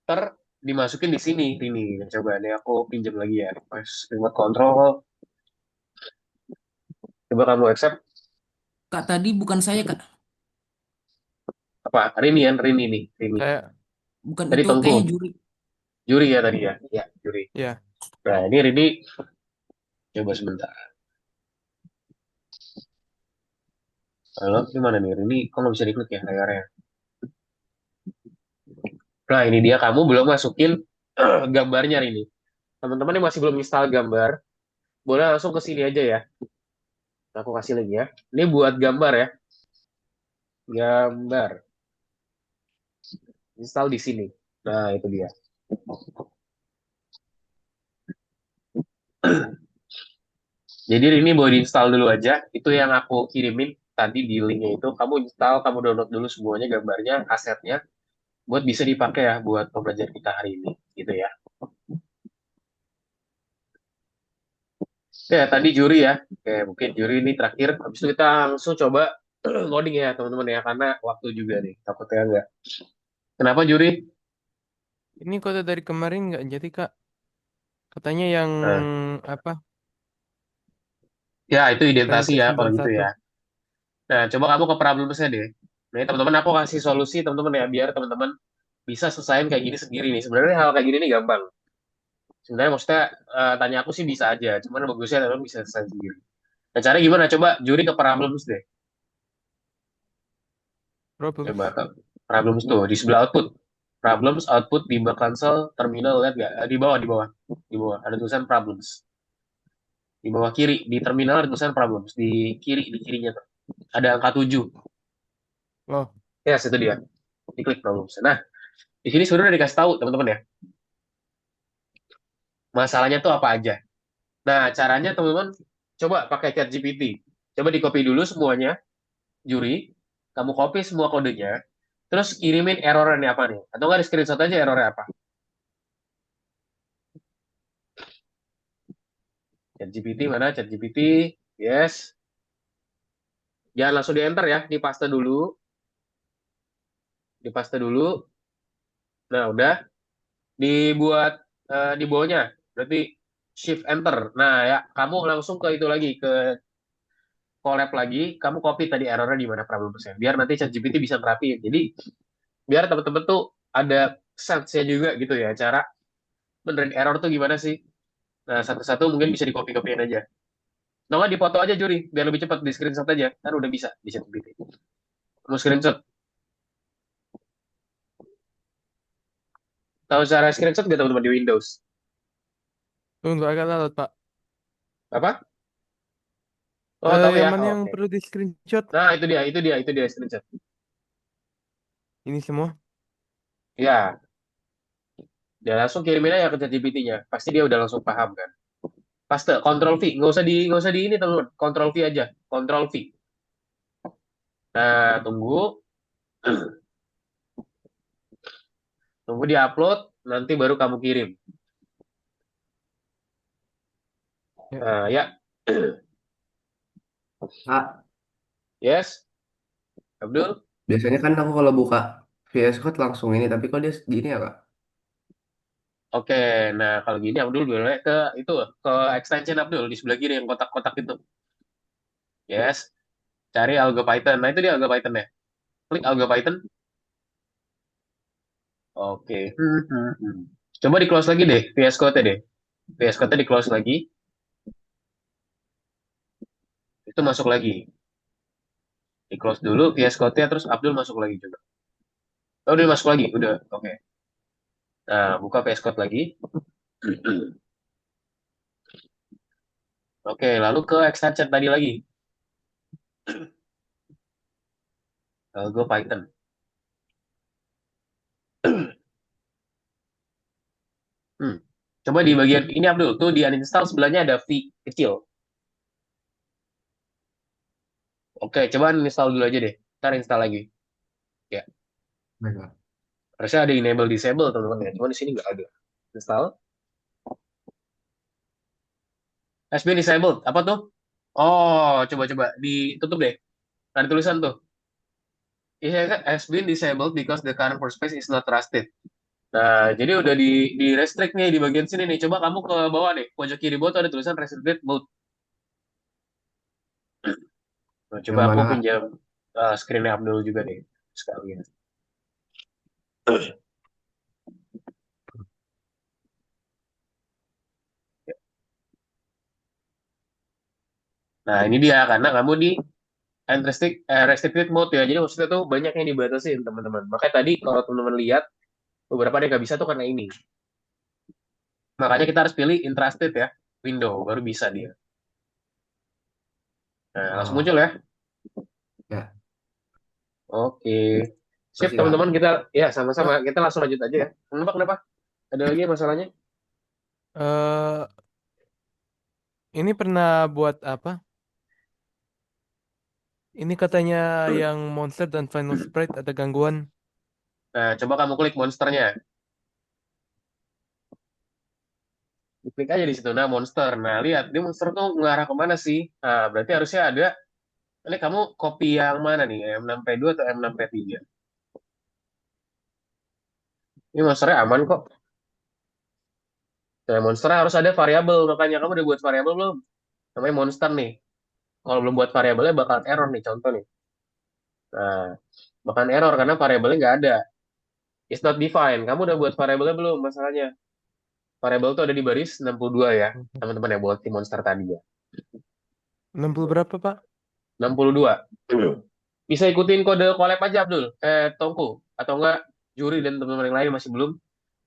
ter dimasukin di sini, Rini. Coba nih aku pinjam lagi ya. Pas remote control, coba kamu accept Kak, tadi bukan saya, Kak. apa? Rini kan, Rini nih, Rini. saya Bukan Tadi itu, Tengku, kayaknya juri. Juri ya tadi ya. Ya, Juri. ya. Nah, ini Rini, coba sebentar. Halo, gimana nih? Rini, kok nggak bisa diklik ya layarnya? Nah, ini dia kamu belum masukin gambarnya ini. Teman-teman yang masih belum install gambar, boleh langsung ke sini aja ya. Aku kasih link ya. Ini buat gambar ya. Gambar. Install di sini. Nah, itu dia. Jadi ini boleh diinstal dulu aja. Itu yang aku kirimin tadi di linknya itu. Kamu install, kamu download dulu semuanya gambarnya, asetnya, buat bisa dipakai ya buat pembelajaran kita hari ini. Gitu ya. Ya, tadi juri ya. Oke, mungkin juri ini terakhir. Habis itu kita langsung coba loading ya, teman-teman ya. Karena waktu juga nih. Takutnya enggak. Kenapa juri? Ini kode dari kemarin nggak jadi, Kak. Katanya yang Nah, apa? ya itu identitasi ya kalau gitu PNT91. ya. Nah, coba kamu ke problemsnya deh. Nah, teman-teman aku kasih solusi teman-teman ya, biar teman-teman bisa selesaiin kayak gini sendiri nih. Sebenarnya hal kayak gini nih gampang. Sebenarnya maksudnya tanya aku sih bisa aja. Cuman bagusnya teman-teman bisa selesai sendiri. Nah, cara gimana? Coba juri ke problems deh. Coba Problems. ke problems tuh di sebelah output. Problems output di console terminal lihat nggak? Di bawah, di bawah, di bawah ada tulisan problems. Di bawah kiri di terminal ada tulisan problems. Di kiri, di kirinya tuh ada angka 7. Oh, Ya, yes, itu dia. Diklik problems. Nah, di sini sebenarnya udah dikasih tahu teman-teman ya. Masalahnya tuh apa aja. Nah, caranya teman-teman coba pakai ChatGPT. Coba di copy dulu semuanya, juri. Kamu copy semua kodenya, terus kirimin errornya apa nih? Atau nggak di screenshot aja errornya apa? ChatGPT mana? ChatGPT, yes. Jangan langsung di enter ya, dipaste dulu, dipaste dulu. Nah, udah dibuat di bawahnya, berarti shift enter. Nah, ya kamu langsung ke itu lagi, ke collab lagi, kamu copy tadi errornya di mana problemnya. Biar nanti ChatGPT bisa terapi. Jadi biar teman-teman tuh ada sense-nya juga gitu ya, cara benerin error tuh gimana sih. Nah, satu-satu mungkin bisa di copy-copyin aja. Nggak di foto aja Juri, biar lebih cepat di screenshot aja. Kan udah bisa di ChatGPT. Mau screenshot? Tahu cara screenshot nggak teman-teman di Windows? Tunggu agak lalot, Pak. Apa? Oh, tahu Yang ya? mana Oh, yang oke. perlu di screenshot? Nah, itu dia screenshot. Ini semua. Ya, dia langsung kirimin aja ke ChatGPT-nya. Pasti dia udah langsung paham kan. Paste, Control V, nggak usah di ini teman-teman. Control V aja, Control V. Nah, tunggu di upload, nanti baru kamu kirim. Ya. Nah, ya, Kak, yes, Abdul. biasanya kan aku kalau buka VS Code langsung ini, tapi kok dia gini ya Kak? Oke, nah kalau gini Abdul boleh ke itu ke extension Abdul di sebelah kiri yang kotak-kotak itu. Yes, cari Algo Python. Nah itu dia Algo Python ya. Klik Algo Python. Oke. Coba di close lagi deh, VS Code deh. VS Code di close lagi. Itu masuk lagi. Di close dulu VS Code terus Abdul masuk lagi juga. Oh, udah masuk lagi, udah. Oke. Nah, buka VS Code lagi. Oke, lalu ke extension tadi lagi. Algo Python. Hmm. Coba di bagian ini Abdul, tuh di uninstall sebelahnya ada V kecil. Oke, coba uninstall dulu aja deh. Ntar install lagi. Ya, Baik, Kak. harusnya ada enable disable teman-teman ya. Cuma di sini nggak ada. Install. Has been disabled. Apa tuh? Oh, coba-coba ditutup deh. Ada tulisan tuh. It has been disabled because the current workspace is not trusted. Nah, jadi udah di restrict nih di bagian sini nih. Coba kamu ke bawah deh. Pojok kiri bawah tuh ada tulisan restricted mode. Nah, coba Yang aku mana Kak? pinjam screen Abdul juga deh sekalian. Nah, ini dia karena kamu di restricted mode ya. Jadi maksudnya tuh banyak yang dibatasin teman-teman. Makanya tadi kalau teman-teman lihat beberapa ada yang nggak bisa tuh karena ini. Makanya kita harus pilih intrusted ya, window baru bisa dia. Nah, langsung Oh, muncul ya. ya. Oke. Sip Makasih teman-teman Kak. kita ya sama-sama Pak, kita langsung lanjut aja ya. Kenapa kenapa? Ada lagi masalahnya? eh ini pernah buat apa? Ini katanya yang monster dan final sprite ada gangguan. Nah, coba kamu klik monsternya. Diklik aja di situ. Nah, monster. Nah, lihat dia monster tuh mengarah kemana sih? Nah, berarti harusnya ada. Ini kamu copy yang mana nih? M6P2 atau M6P3? Ini monsternya aman kok. Nah, monster harus ada variabel. Makanya kamu udah buat variabel belum? Namanya monster nih. Kalau belum buat variabelnya bakal error nih. Contoh nih. Nah, bahkan error karena variabelnya nggak ada. It's not defined. Kamu udah buat variabelnya belum masalahnya? Variabel itu ada di baris 62 ya. Teman-teman ya buat tim monster tadi ya. 60 berapa, Pak? 62. Bisa ikutin kode collab aja Abdul. Tongku. Atau enggak Juri dan teman-teman yang lain masih belum.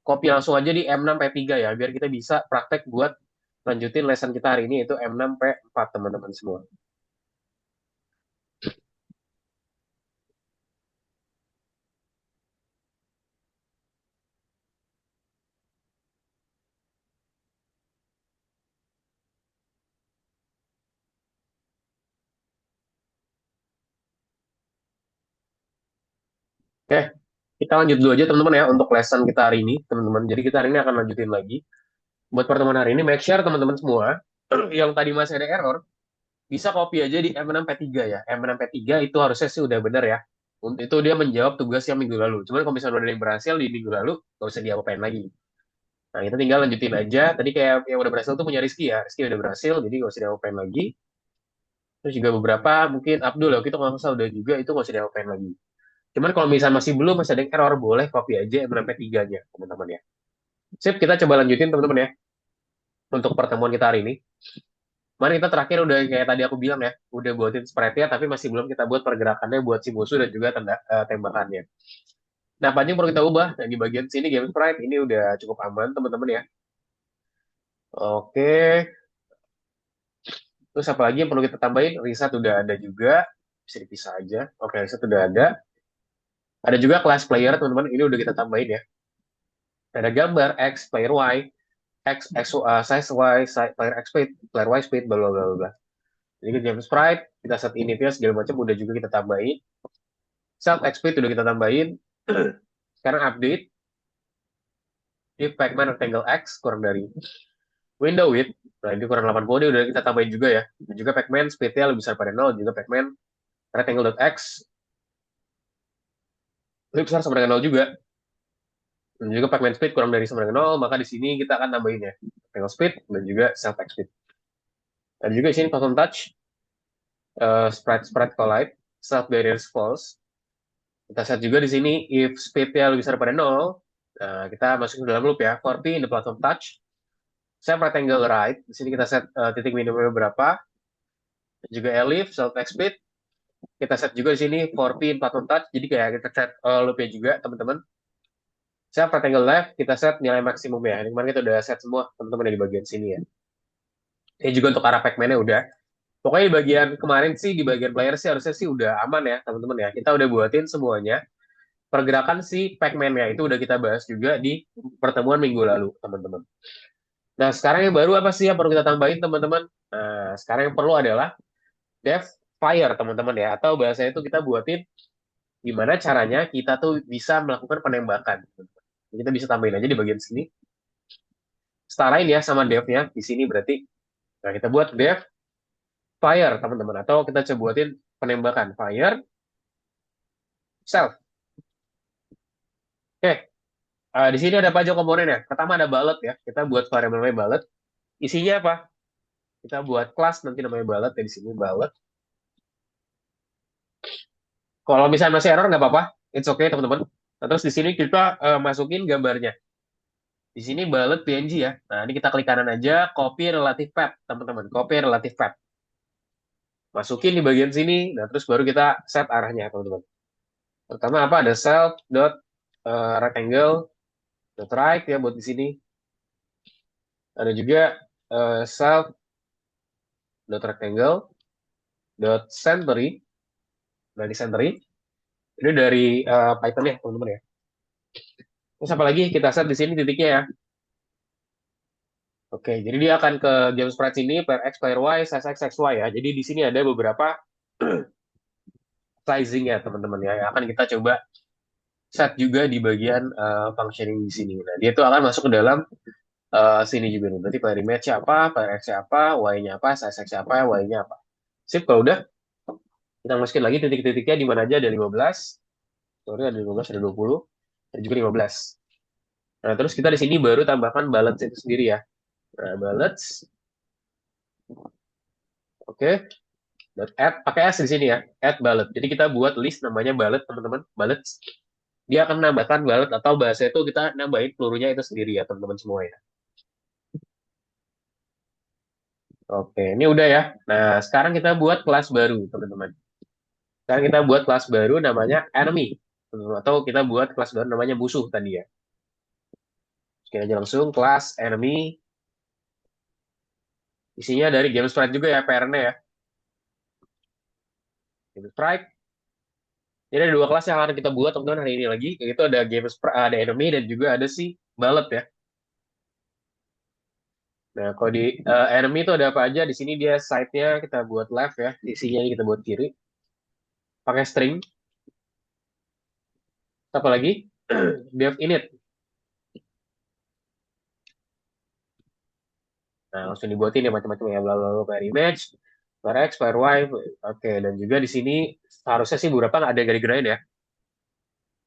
Copy langsung aja di M6P3 ya. Biar kita bisa praktek buat lanjutin lesson kita hari ini yaitu M6P4 teman-teman semua. Oke, kita lanjut dulu aja teman-teman ya untuk lesson kita hari ini, teman-teman. Jadi kita hari ini akan lanjutin lagi. Buat pertemuan hari ini, make sure teman-teman semua yang tadi masih ada error, bisa copy aja di M6P3 ya. M6P3 itu harusnya sih udah bener ya. Untuk itu dia menjawab tugas yang minggu lalu. Cuman kalau misalnya udah ada yang berhasil di minggu lalu, nggak usah diapa-apain lagi. Nah, kita tinggal lanjutin aja. Tadi kayak yang udah berhasil tuh punya Rizky ya. Rizky udah berhasil, jadi nggak usah diapa-apain lagi. Terus juga beberapa, mungkin Abdul ya, kita nggak usah udah juga, itu nggak usah diapa-apain lagi. Cuman kalau misalnya masih belum, masih ada yang error, boleh copy aja M6P3-nya, teman-teman ya. Sip, kita coba lanjutin teman-teman ya. Untuk pertemuan kita hari ini. Kemarin kita terakhir udah kayak tadi aku bilang ya, udah buatin sprite-nya, tapi masih belum kita buat pergerakannya buat si musuh dan juga tembakannya. Nah, apa aja yang perlu kita ubah? Nah, di bagian sini game sprite ini udah cukup aman, teman-teman ya. Oke, terus apa lagi yang perlu kita tambahin? Reset udah ada juga, bisa dipisah aja. Oke, reset udah ada. Ada juga class player, teman-teman. Ini udah kita tambahin ya. Ada gambar X, player Y, size Y, player X speed, player Y speed, bla bla bla bla. Jadi game sprite, kita set initnya segala macam udah juga kita tambahin. Self X speed udah kita tambahin. Sekarang update if Pacman rectangle X kurang dari window width. Nah, ini kurang 80 ini udah kita tambahin juga ya. Dan juga Pacman speednya lebih besar pada 0, juga Pacman rectangle.x lebih besar sama dengan 0 juga. Dan juga Pacman speed kurang dari sama dengan 0, maka di sini kita akan tambahin ya. Rectangle speed dan juga self X speed. Dan juga di sini phantom touch, sprite collide, self barriers false. Kita set juga di sini if speednya lebih besar pada 0, nah, kita masuk ke dalam loop ya. For P in the platform touch, set rectangle right. Di sini kita set titik minimumnya berapa. Juga elif, self speed. Kita set juga di sini for P in platform touch. Jadi kayak kita set loopnya juga, teman-teman. Set rectangle left, kita set nilai maksimum ya. Ini kemarin kita udah set semua, teman-teman, di bagian sini ya. Ini juga untuk arah Pac-Man-nya udah. Pokoknya di bagian kemarin sih, di bagian player sih harusnya sih udah aman ya, teman-teman ya. Kita udah buatin semuanya. Pergerakan si Pac-Man-nya itu udah kita bahas juga di pertemuan minggu lalu, teman-teman. Nah, sekarang yang baru apa sih yang perlu kita tambahin, teman-teman? Nah, sekarang yang perlu adalah Dev Fire, teman-teman ya. Atau bahasanya itu kita buatin gimana caranya kita tuh bisa melakukan penembakan. Kita bisa tambahin aja di bagian sini. Setarain ya sama Dev-nya. Di sini berarti. Nah, kita buat Dev Fire, teman-teman. Atau kita coba buatin penembakan. Fire, self. Oke, di sini ada apa aja komponen ya? Pertama ada ballot ya. Kita buat variable namanya ballot. Isinya apa? Kita buat kelas nanti namanya ballot ya di sini ballot. Kalau misalnya masih error nggak apa-apa, it's okay teman-teman. Nah, terus di sini kita masukin gambarnya. Di sini ballot PNG ya. Nah, ini kita klik kanan aja, copy relative path, teman-teman. Copy relative path. Masukin di bagian sini, nah terus baru kita set arahnya, teman-teman. Pertama apa? Ada self dot rectangle dot right ya buat di sini. Ada juga self dot rectangle dot centery. Nah, di centery ini dari Python ya, teman-teman ya. Terus apa lagi? Kita set di sini titiknya ya. Oke, jadi dia akan ke game sprite sini, player X, player Y, size X, X, Y ya. Jadi di sini ada beberapa sizing ya, teman-teman ya. Yang akan kita coba set juga di bagian functioning di sini. Nah, dia tuh akan masuk ke dalam sini juga nih. Berarti player image apa, player X apa, Y-nya apa, size X apa, Y-nya apa. Sip, kalau udah, kita masukin lagi titik-titiknya di mana aja ada 15. Sorry, ada 15, ada 20, ada juga 15. Nah, terus kita di sini baru tambahkan balance itu sendiri ya. Nah, balance. Oke. Dan add, pakai S di sini ya. Add ballot. Jadi kita buat list namanya ballot, teman-teman. Ballot. Dia akan menambahkan ballot atau bahasa itu kita nambahin pelurunya itu sendiri ya, teman-teman semua ya. Oke, ini udah ya. Nah, sekarang kita buat kelas baru, teman-teman. Sekarang kita buat kelas baru namanya enemy. Atau kita buat kelas baru namanya musuh tadi ya. Oke, aja langsung kelas enemy. Isinya dari game sprite juga ya, parent-nya ya. Game sprite. Jadi ada dua kelas yang akan kita buat teman-teman hari ini lagi. Yaitu ada game sprite, ada enemy dan juga ada si ballot ya. Nah, kalau di enemy itu ada apa aja? Di sini dia side-nya kita buat left ya, isinya kita buat kiri. Pakai string. Apa lagi? Dev init. Nah, langsung dibuatin ya macam-macam ya, bla bla bla, player image, player X, player Y. Oke, dan juga di sini harusnya sih beberapa nggak ada gara-garain ya.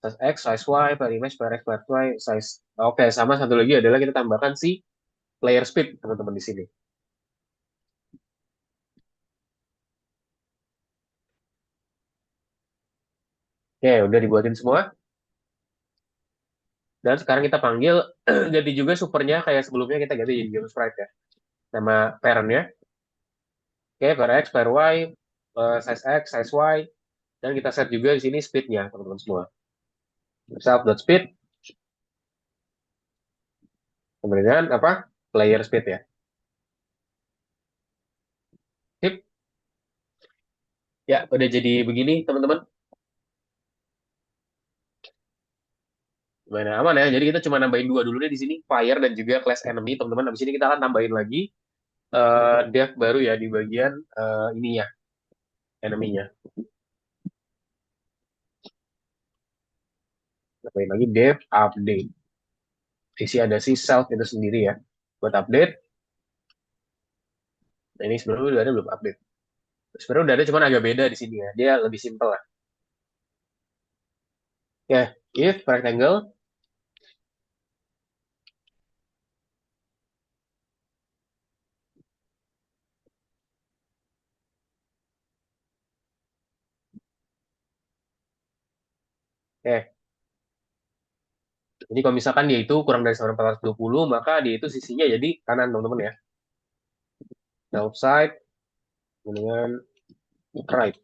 Size X, size Y, player image, player X, player Y, size. Oke, sama satu lagi adalah kita tambahkan si player speed teman-teman di sini. Oke, udah dibuatin semua. Dan sekarang kita panggil ganti juga supernya kayak sebelumnya kita ganti jadi game sprite ya. Nama parentnya. Oke, per X, per Y, size X, size Y, dan kita set juga di sini speednya, teman-teman semua. Self.speed, kemudian apa? Player speed ya. Sip. Ya, udah jadi begini, teman-teman. Gimana aman ya? Jadi kita cuma nambahin dua dulu deh di sini, fire dan juga class enemy, teman-teman. Habis ini kita akan tambahin lagi dev baru ya di bagian ini ya, enemy-nya. Tambahin lagi dev update. Isi ada si self itu sendiri ya, buat update. Nah, ini sebenarnya udah ada belum update? Sebenarnya udah ada, cuman agak beda di sini ya. Dia lebih simpel lah. Ya, if rectangle, eh, jadi kalau misalkan dia itu kurang dari 9.420, maka dia itu sisinya jadi kanan, teman-teman ya. Left side, dengan right.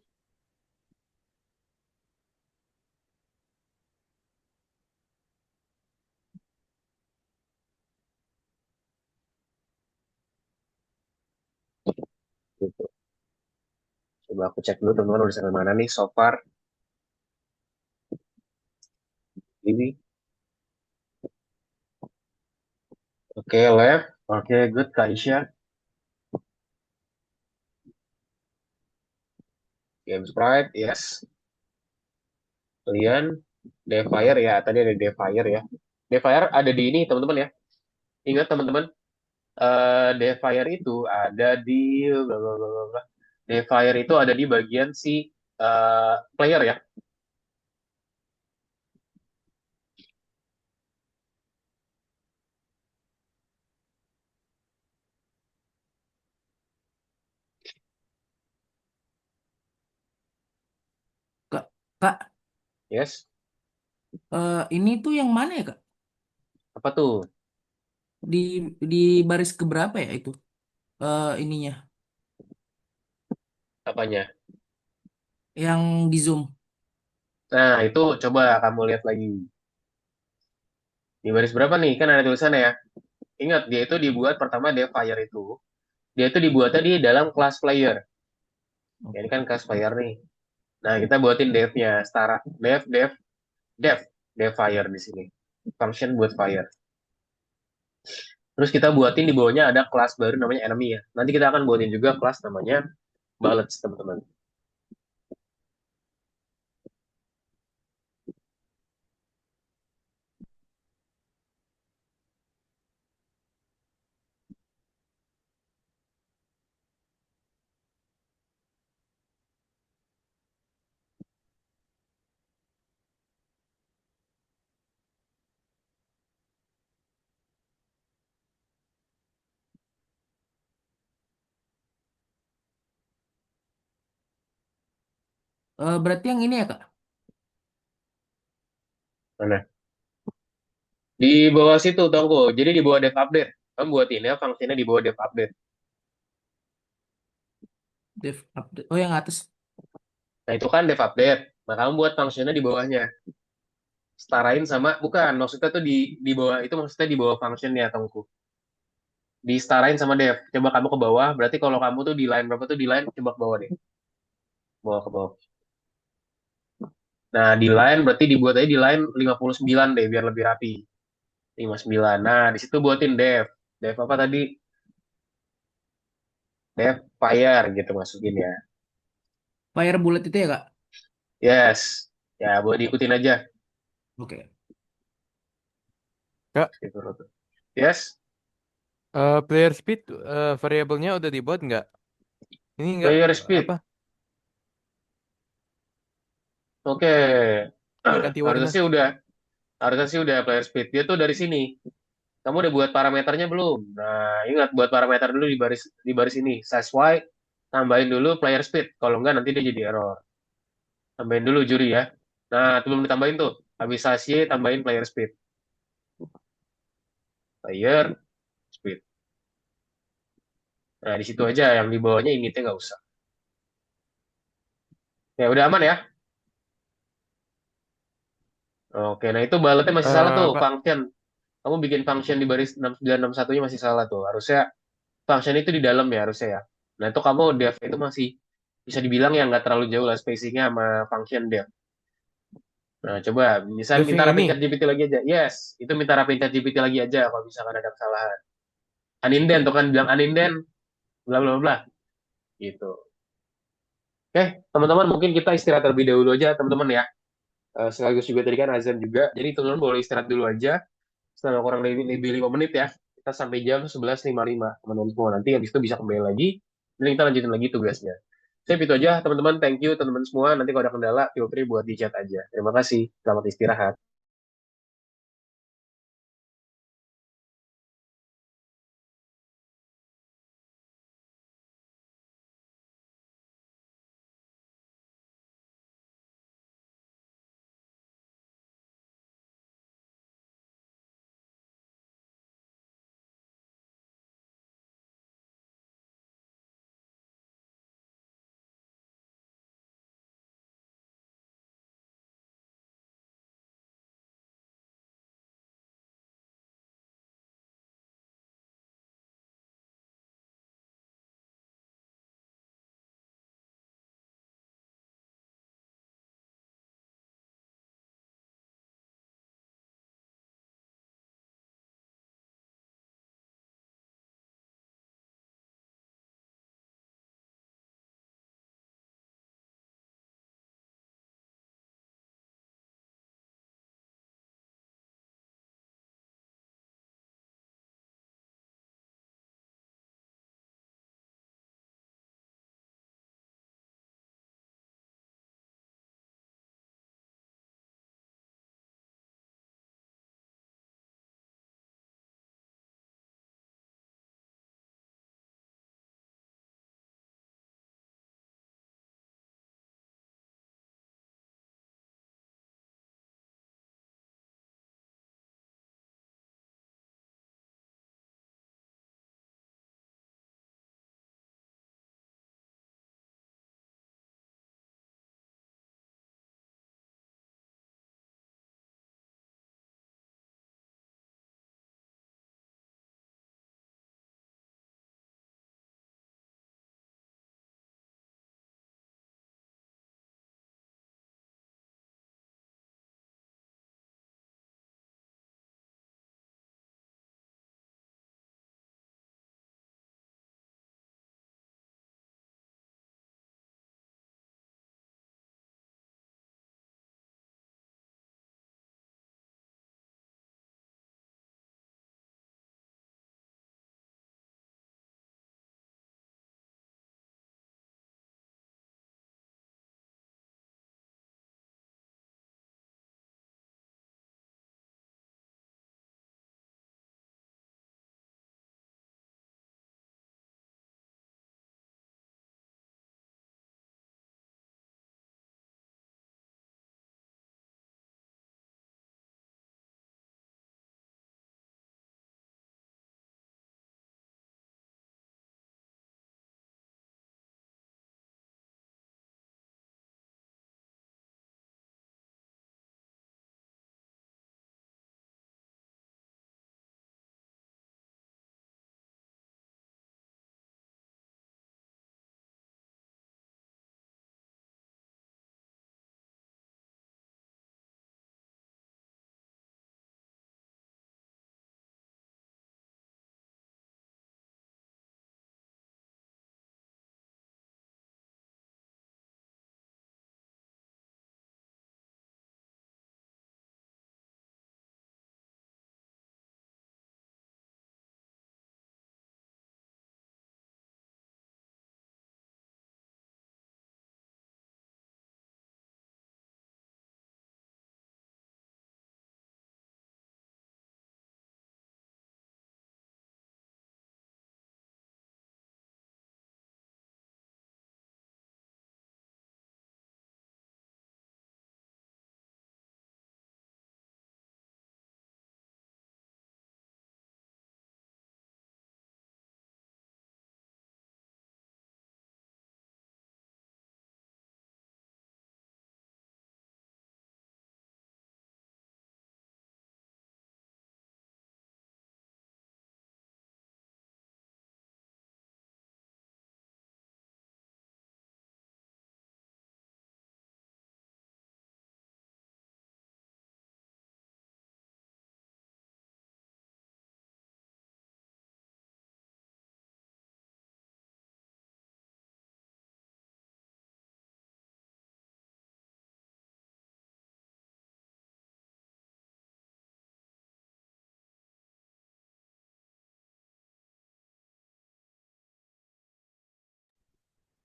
Gitu. Coba aku cek dulu teman-teman udah sampai mana nih so far. Ini. Oke, left. Oke, good, Kak Isya. Game sprite, yes. Kalian, Defier ya, tadi ada Defier ya. Defier ada di ini, teman-teman ya. Ingat teman-teman, Defier itu ada di bla, bla, bla, bla, bla. Defier itu ada di bagian si player ya. Kak, Kak, Yes. ini tuh yang mana ya, Kak? Apa tuh? Di di baris keberapa ya itu? Ininya, Apanya? yang di zoom. Nah, itu coba kamu lihat lagi. Di baris berapa nih? Kan ada tulisannya ya. Ingat, dia itu dibuat pertama Defier itu. Dia itu dibuatnya di dalam kelas player. Ya, ini kan kelas player nih. Nah, kita buatin dev-nya. Setara. Dev fire di sini. Function buat fire. Terus kita buatin di bawahnya ada kelas baru namanya enemy ya. Nanti kita akan buatin juga kelas namanya bullets, teman-teman. Berarti yang ini ya, Kak? Mana? Di bawah situ, tunggu. Jadi di bawah dev update. Kamu buatin ya fungsinya di bawah dev update. Dev update. Oh, yang atas. Nah, itu kan dev update. Nah, kamu buat fungsinya di bawahnya. Setarain sama, bukan, maksudnya tuh di bawah, itu maksudnya di bawah functionnya, tunggu. Disetarain sama dev. Coba kamu ke bawah, berarti kalau kamu tuh di line berapa tuh di line, coba ke bawah deh. Bawah ke bawah. Nah, di line berarti dibuat aja di line 59 deh, biar lebih rapi. 59. Nah, di situ buatin dev. Dev apa tadi? Dev fire gitu masukin ya. Fire bullet itu ya, Kak? Yes. Ya, buat diikutin aja. Oke. Kak, Yes. player speed variabelnya udah dibuat nggak? Ini nggak Player apa? speed. Oke. Nggak ganti Harusnya warna. sih udah. Harusnya sih udah player speed. Dia tuh dari sini. Kamu udah buat parameternya belum? Nah, ingat buat parameter dulu di baris ini. Size Y, tambahin dulu player speed. Kalau enggak nanti dia jadi error. Tambahin dulu juri ya. Nah, itu belum ditambahin tuh. Habis size Y, tambahin player speed. Player speed. Nah, di situ aja yang di bawahnya initnya nggak usah. Ya, udah aman ya? Oke, nah itu baletnya masih salah tuh, Pak, function. Kamu bikin function di baris 6961-nya masih salah tuh. Harusnya function itu di dalam ya, harusnya ya. Nah, itu kamu dev itu masih bisa dibilang ya nggak terlalu jauh lah spacingnya sama function dev. Nah, coba bisa dev minta yang rapin ini. ChatGPT lagi aja. Yes, itu minta rapin ChatGPT lagi aja kalau misalkan ada kesalahan. Aninden tuh kan bilang aninden, bla bla bla gitu. Oke, teman-teman mungkin kita istirahat terlebih dahulu aja teman-teman ya. Sekaligus juga tadi kan azan juga. Jadi teman-teman boleh istirahat dulu aja selama kurang lebih 5 menit ya. Kita sampai jam 11.55 teman-teman semua. Nanti habis itu bisa kembali lagi. Dan kita lanjutin lagi tugasnya. Saya itu aja teman-teman. Thank you teman-teman semua. Nanti kalau ada kendala, feel free buat di chat aja. Terima kasih. Selamat istirahat.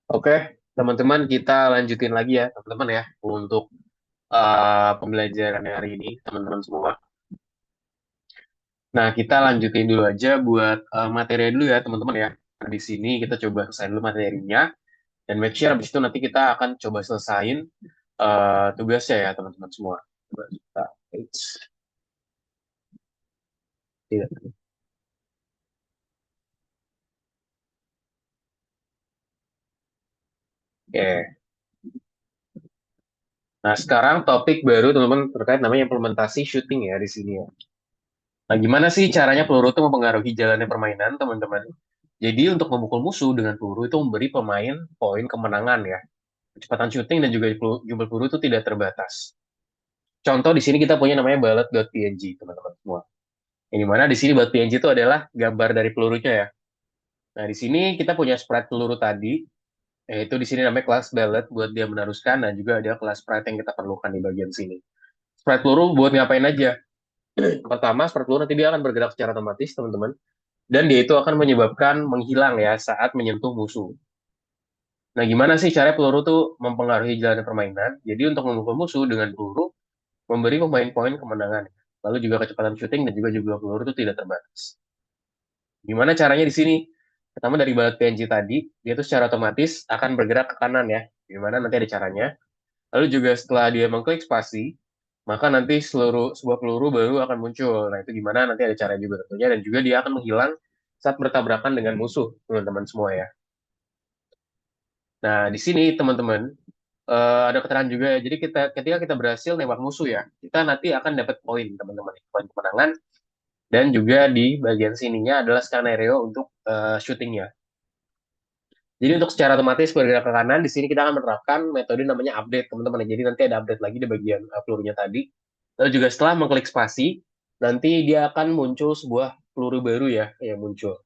Oke, teman-teman kita lanjutin lagi ya, teman-teman ya, untuk pembelajaran hari ini, teman-teman semua. Nah, kita lanjutin dulu aja buat materi dulu ya, teman-teman ya. Nah, di sini kita coba selesai dulu materinya, dan make sure habis itu nanti kita akan coba selesain tugasnya ya, teman-teman semua. Coba kita page. Tidak. Oke. Nah, sekarang topik baru, teman-teman, terkait namanya implementasi shooting ya di sini ya. Nah, gimana sih caranya peluru itu mempengaruhi jalannya permainan, teman-teman? Jadi, untuk memukul musuh dengan peluru itu memberi pemain poin kemenangan ya. Kecepatan shooting dan juga jumlah peluru itu tidak terbatas. Contoh di sini kita punya namanya bullet.png, teman-teman semua. Yang dimana di sini bullet.png itu adalah gambar dari pelurunya ya. Nah, di sini kita punya sprite peluru tadi, yaitu di sini namanya kelas bullet buat dia meneruskan, dan juga ada kelas sprite yang kita perlukan di bagian sini. Sprite peluru buat ngapain aja? Pertama, sprite peluru nanti dia akan bergerak secara otomatis, teman-teman. Dan dia itu akan menyebabkan menghilang ya saat menyentuh musuh. Nah, gimana sih cara peluru tuh mempengaruhi jalannya permainan? Jadi untuk memukul musuh dengan peluru, memberi pemain poin kemenangan. Lalu juga kecepatan shooting dan juga jumlah peluru itu tidak terbatas. Gimana caranya di sini? Pertama dari balet PNG tadi, dia itu secara otomatis akan bergerak ke kanan ya. Gimana nanti ada caranya. Lalu juga setelah dia mengklik spasi, maka nanti sebuah peluru baru akan muncul. Nah, itu gimana nanti ada cara juga tentunya, dan juga dia akan menghilang saat bertabrakan dengan musuh, teman-teman semua ya. Nah, di sini teman-teman ada keterangan juga ya. Jadi ketika kita berhasil nembak musuh ya, kita nanti akan dapat poin, teman-teman, poin kemenangan, dan juga di bagian sininya adalah skenario untuk shootingnya. Jadi untuk secara otomatis bergerak ke kanan, di sini kita akan menerapkan metode namanya update, teman-teman. Jadi nanti ada update lagi di bagian pelurunya tadi. Lalu juga setelah mengklik spasi, nanti dia akan muncul sebuah peluru baru ya yang muncul.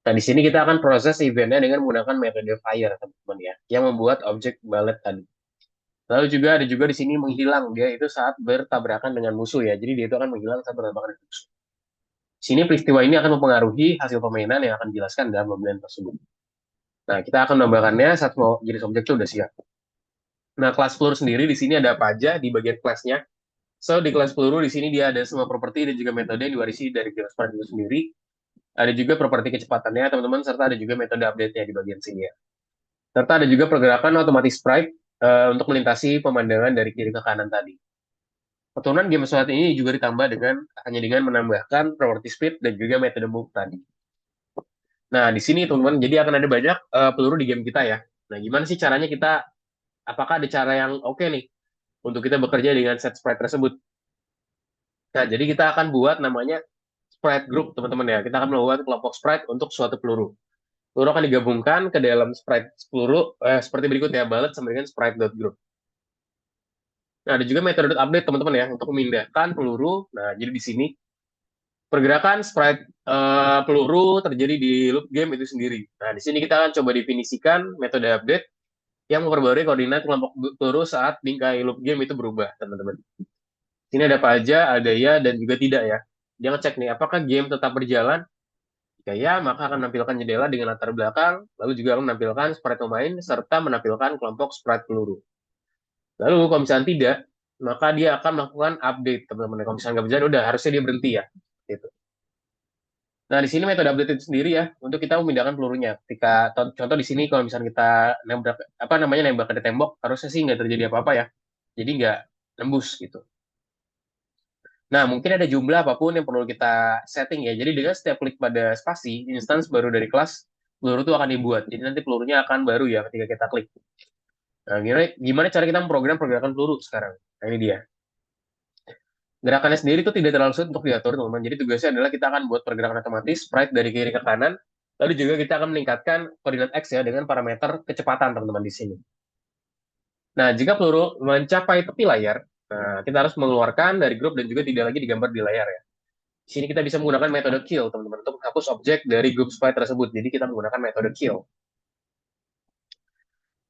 Nah, di sini kita akan proses eventnya dengan menggunakan metode fire, teman-teman ya, yang membuat objek balet tadi. Lalu juga ada juga di sini menghilang, dia itu saat bertabrakan dengan musuh ya. Jadi dia itu akan menghilang saat bertabrakan dengan musuh. Di sini peristiwa ini akan mempengaruhi hasil permainan yang akan dijelaskan dalam pembelian tersebut. Nah, kita akan menambahkannya saat mau jenis objek itu udah siap. Nah, kelas peluru sendiri di sini ada apa aja di bagian kelasnya. So, di kelas peluru di sini dia ada semua properti dan juga metode yang diwarisi dari kelas peluru itu sendiri. Ada juga properti kecepatannya, teman-teman, serta ada juga metode update-nya di bagian sini ya. Serta ada juga pergerakan otomatis sprite untuk melintasi pemandangan dari kiri ke kanan tadi. Keturunan game saat ini juga ditambah hanya dengan menambahkan property speed dan juga metode move tadi. Nah, di sini teman-teman, jadi akan ada banyak peluru di game kita ya. Nah, gimana sih caranya apakah ada cara yang oke nih untuk kita bekerja dengan set sprite tersebut? Nah, jadi kita akan buat namanya sprite group, teman-teman ya. Kita akan membuat kelompok sprite untuk suatu peluru. Peluru akan digabungkan ke dalam sprite peluru seperti berikut ya, bullet sama dengan sprite.group. Nah, ada juga metode update, teman-teman ya, untuk memindahkan peluru. Nah, jadi di sini pergerakan sprite peluru terjadi di loop game itu sendiri. Nah, di sini kita akan coba definisikan metode update yang memperbarui koordinat kelompok peluru saat bingkai loop game itu berubah, teman-teman. Sini ada apa aja, ada ya dan juga tidak ya. Dia ngecek nih, apakah game tetap berjalan? Jika ya, maka akan menampilkan jendela dengan latar belakang, lalu juga akan menampilkan sprite pemain, serta menampilkan kelompok sprite peluru. Lalu kalau misalnya tidak, maka dia akan melakukan update, teman-teman. Kalau misalnya nggak berjalan, udah harusnya dia berhenti ya. Gitu. Nah, di sini metode update itu sendiri ya, untuk kita memindahkan pelurunya. Ketika contoh di sini kalau misalnya kita nembak ke tembok, harusnya sih nggak terjadi apa-apa ya. Jadi nggak nembus gitu. Nah, mungkin ada jumlah apapun yang perlu kita setting ya. Jadi dengan setiap klik pada spasi, instance baru dari kelas, peluru itu akan dibuat. Jadi nanti pelurunya akan baru ya ketika kita klik. Nah, gimana cara kita memprogram pergerakan peluru sekarang? Nah, ini dia. Gerakannya sendiri itu tidak terlalu sulit untuk diatur, teman-teman. Jadi tugasnya adalah kita akan buat pergerakan otomatis, sprite dari kiri ke kanan, lalu juga kita akan meningkatkan koordinat X ya dengan parameter kecepatan, teman-teman, di sini. Nah, jika peluru mencapai tepi layar, nah, kita harus mengeluarkan dari grup dan juga tidak lagi digambar di layar ya. Di sini kita bisa menggunakan metode kill, teman-teman, untuk menghapus objek dari grup sprite tersebut. Jadi kita menggunakan metode kill.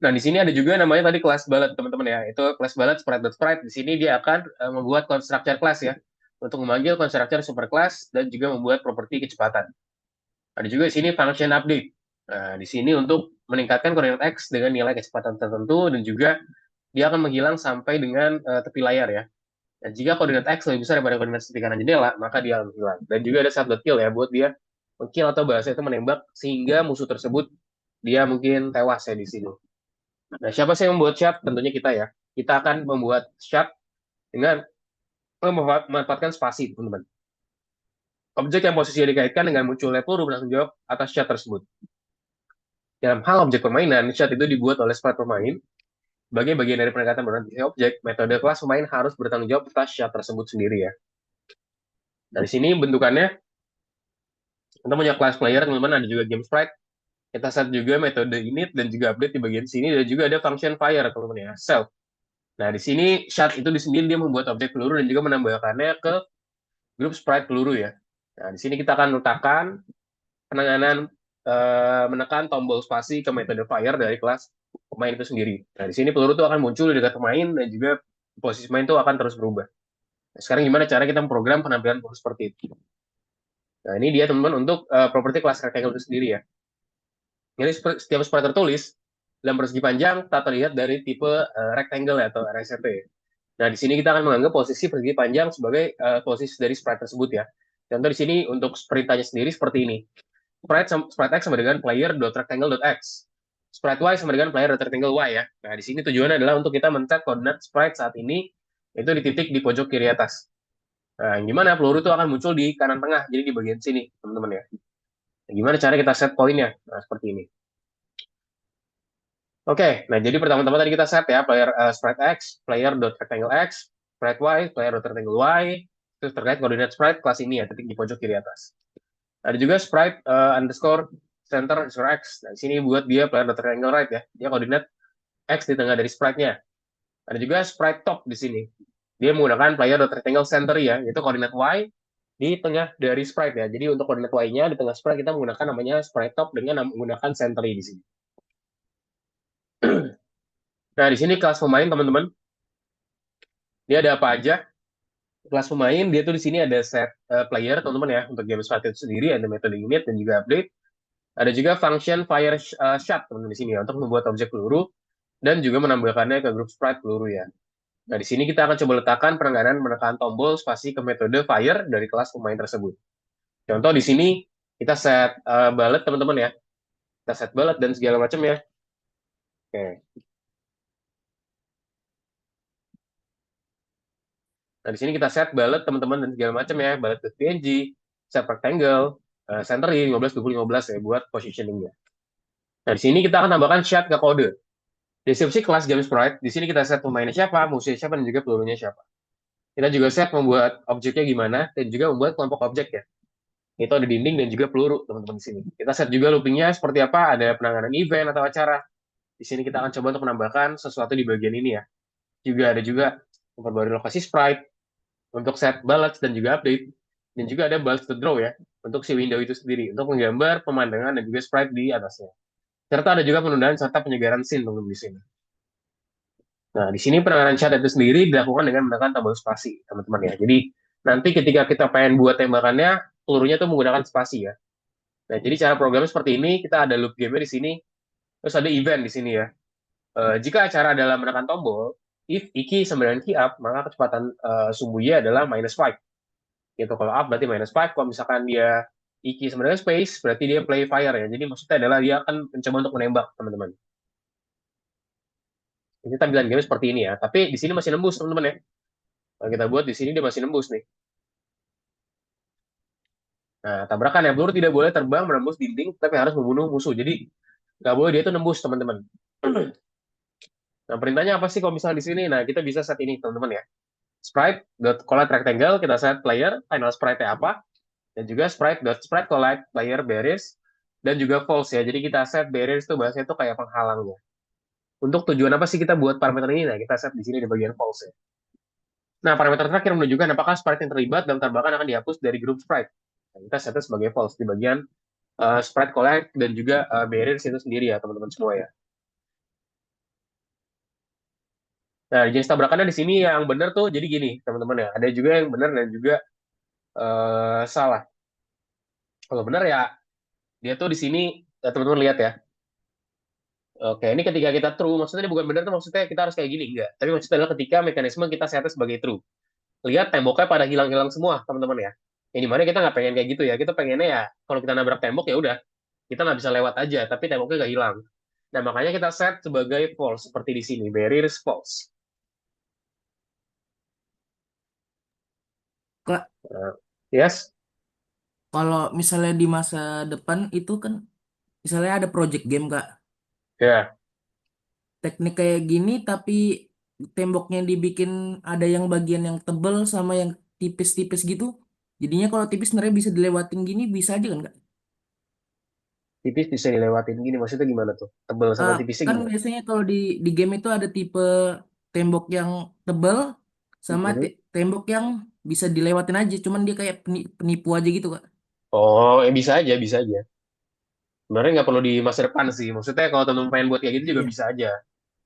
Nah, di sini ada juga namanya tadi kelas bullet, teman-teman ya. Itu kelas bullet sprite.sprite. Di sini dia akan membuat constructor class ya, untuk memanggil constructor superclass dan juga membuat properti kecepatan. Ada juga di sini function update. Nah, di sini untuk meningkatkan koordinat X dengan nilai kecepatan tertentu dan juga dia akan menghilang sampai dengan tepi layar ya. Dan jika koordinat X lebih besar daripada koordinat tepi kanan jendela, maka dia akan menghilang. Dan juga ada shot kill ya, buat dia kill atau bahasa itu menembak sehingga musuh tersebut dia mungkin tewas ya di sini. Nah, siapa sih yang membuat shot? Tentunya kita ya. Kita akan membuat shot dengan memanfaatkan spasi, teman-teman. Objek yang posisinya dikaitkan dengan munculnya peluru bertanggung jawab atas shot tersebut. Dalam hal objek permainan, shot itu dibuat oleh sprite pemain sebagai bagian dari pendekatan berorientasi objek. Metode kelas pemain harus bertanggung jawab atas shot tersebut sendiri ya. Nah, di sini bentukannya, kita punya class player, teman-teman, ada juga game sprite. Kita set juga metode init dan juga update di bagian sini, dan juga ada function fire, teman-teman ya, self. Nah, di sini shot itu di sini dia membuat objek peluru dan juga menambahkannya ke grup sprite peluru ya. Nah, di sini kita akan letakkan penanganan menekan tombol spasi ke metode fire dari kelas pemain itu sendiri. Nah, di sini peluru itu akan muncul di dekat pemain dan juga posisi pemain itu akan terus berubah. Nah, sekarang gimana cara kita memprogram penampilan peluru seperti itu? Nah, ini dia teman-teman untuk properti kelas rectangle itu sendiri ya. Jadi setiap sprite tertulis dalam persegi panjang tak terlihat dari tipe rectangle atau RST. Nah, di sini kita akan menganggap posisi persegi panjang sebagai posisi dari sprite tersebut ya. Contoh di sini untuk perintahnya sendiri seperti ini. Sprite X sama dengan player.rectangle.x. Sprite Y sama dengan player.rectangle Y ya. Nah, di sini tujuannya adalah untuk kita men-set koordinat sprite saat ini itu di titik di pojok kiri atas. Nah, gimana peluru itu akan muncul di kanan tengah, jadi di bagian sini, teman-teman ya. Nah, gimana cara kita set poinnya? Nah, seperti ini. Oke, nah jadi pertama-tama tadi kita set ya player sprite X, player.rectangle X, sprite Y, player.rectangle Y, terus terkait koordinat sprite kelas ini ya, titik di pojok kiri atas. Ada juga sprite underscore center underscore X. Nah, di sini buat dia player.rectangle right ya. Dia koordinat X di tengah dari sprite-nya. Ada juga sprite top di sini. Dia menggunakan player.rectangle center ya, yaitu koordinat Y di tengah dari sprite ya. Jadi untuk koordinat Y-nya di tengah sprite kita menggunakan namanya sprite top dengan menggunakan center di sini. Nah, di sini kelas pemain teman-teman. Dia ada apa aja? Kelas pemain dia tuh di sini ada set player teman-teman ya untuk game sprite itu sendiri, ada metode unit dan juga update. Ada juga function fire shot teman-teman di sini ya untuk membuat objek peluru dan juga menambahkannya ke grup sprite peluru ya. Nah, di sini kita akan coba letakkan penanganan menekan tombol spasi ke metode fire dari kelas pemain tersebut. Contoh di sini kita set bullet teman-teman ya. Kita set bullet dan segala macam ya. Oke. Nah, di sini kita set bullet teman-teman dan segala macam ya. Bullet.png, set rectangle, centering 15 20 15 ya buat positioningnya. Nah, di sini kita akan tambahkan shot ke kode. Deskripsi kelas game sprite, di sini kita set pemainnya siapa, musuhnya siapa, dan juga pelurunya siapa. Kita juga set membuat objeknya gimana, dan juga membuat kelompok objek ya. Itu ada dinding dan juga peluru, teman-teman di sini. Kita set juga loopingnya seperti apa, ada penanganan event atau acara. Di sini kita akan coba untuk menambahkan sesuatu di bagian ini ya. Juga ada juga memperbarui lokasi sprite, untuk set balance dan juga update. Dan juga ada balance to draw ya, untuk si window itu sendiri, untuk menggambar pemandangan dan juga sprite di atasnya. Serta ada juga penundaan serta penyegaran scene teman-teman di sini. Nah, di sini penanganan chat itu sendiri dilakukan dengan menggunakan tombol spasi, teman-teman ya. Jadi, nanti ketika kita pengen buat tembakannya, pelurunya tuh menggunakan spasi ya. Nah, jadi cara programnya seperti ini, kita ada loop game di sini, terus ada event di sini ya. Jika acara adalah menekan tombol, if iki sama dengan key up, maka kecepatan sumbunya adalah -5. Gitu, kalau up berarti -5, kalau misalkan dia iki sama dengan space, berarti dia play fire ya. Jadi maksudnya adalah dia akan mencoba untuk menembak, teman-teman. Ini tampilan game seperti ini ya. Tapi di sini masih nembus, teman-teman ya. Kalau kita buat di sini dia masih nembus nih. Nah, tabrakan ya, peluru tidak boleh terbang menembus dinding, tapi harus membunuh musuh. Jadi, nggak boleh dia itu nembus, teman-teman. Nah, perintahnya apa sih kalau misalnya di sini? Nah, kita bisa set ini, teman-teman ya. Sprite.collide rectangle, kita set player, final sprite apa, dan juga sprite.sprite collide player barriers, dan juga false ya. Jadi kita set barriers itu bahasanya itu kayak penghalangnya. Untuk tujuan apa sih kita buat parameter ini? Nah, kita set di sini di bagian false ya. Nah, parameter terakhir menunjukkan apakah sprite yang terlibat dalam tembakan akan dihapus dari grup sprite. Nah, kita set sebagai false di bagian sprite collect dan juga barriers itu sendiri ya, teman-teman semua ya. Nah, jenis tabrakannya di sini yang benar tuh jadi gini, teman-teman ya. Ada juga yang benar dan juga salah. Kalau benar ya, dia tuh di sini teman-teman lihat ya. Oke, ini ketika kita true, maksudnya ini bukan benar tuh maksudnya kita harus kayak gini, enggak. Tapi maksudnya adalah ketika mekanisme kita setnya sebagai true. Lihat temboknya pada hilang-hilang semua, teman-teman ya. Ini mana kita nggak pengen kayak gitu ya. Kita pengennya ya, kalau kita nabrak tembok ya udah, kita nggak bisa lewat aja, tapi temboknya nggak hilang. Nah, makanya kita set sebagai false, seperti di sini, barriers false. Kak, Yes? kalau misalnya di masa depan itu kan misalnya ada project game Kak. Ya. Teknik kayak gini tapi temboknya dibikin ada yang bagian yang tebel sama yang tipis-tipis gitu. Jadinya kalau tipis sebenarnya bisa dilewatin gini bisa aja kan Kak? Tipis bisa dilewatin gini, maksudnya gimana tuh? Tebel sama Eh, tipisnya kan gimana? biasanya kalau di game itu ada tipe tembok yang tebel sama Mhm. tembok yang bisa dilewatin aja, cuman dia kayak penipu aja gitu Kak. Oh, bisa aja, bisa aja. Sebenarnya nggak perlu di masa depan sih. Maksudnya kalau teman-teman pengen buat kayak gitu juga Iya. bisa aja.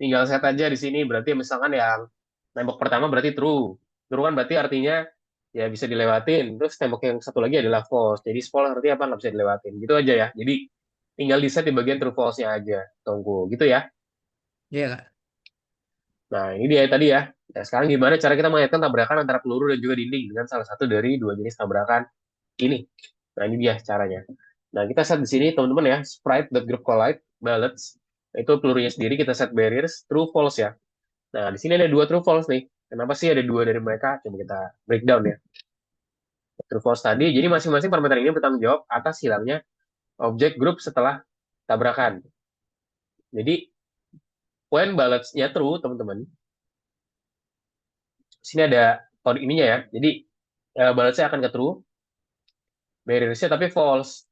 Tinggal set aja di sini. Berarti misalkan yang tembok pertama berarti true. True kan berarti artinya ya bisa dilewatin. Terus tembok yang satu lagi adalah false. Jadi false artinya apa? Nggak bisa dilewatin. Gitu aja ya. Jadi tinggal di set di bagian true false-nya aja. Tunggu. Gitu ya. Iya Kak. Nah, ini dia tadi ya. Nah, sekarang gimana cara kita mengaitkan tabrakan antara peluru dan juga dinding dengan salah satu dari dua jenis tabrakan ini. Nah, ini dia caranya. Nah, kita set di sini teman-teman ya, sprite group collide balance. Itu pelurunya sendiri kita set barriers true false ya. Nah, di sini ada dua true false nih. Kenapa sih ada dua dari mereka? Coba kita breakdown ya. True false tadi, jadi masing-masing parameter ini bertanggung jawab atas hilangnya objek grup setelah tabrakan. Jadi, when balance-nya true, teman-teman, sini ada kode ininya ya. Jadi, balance-nya akan ke true, barriers-nya tapi false.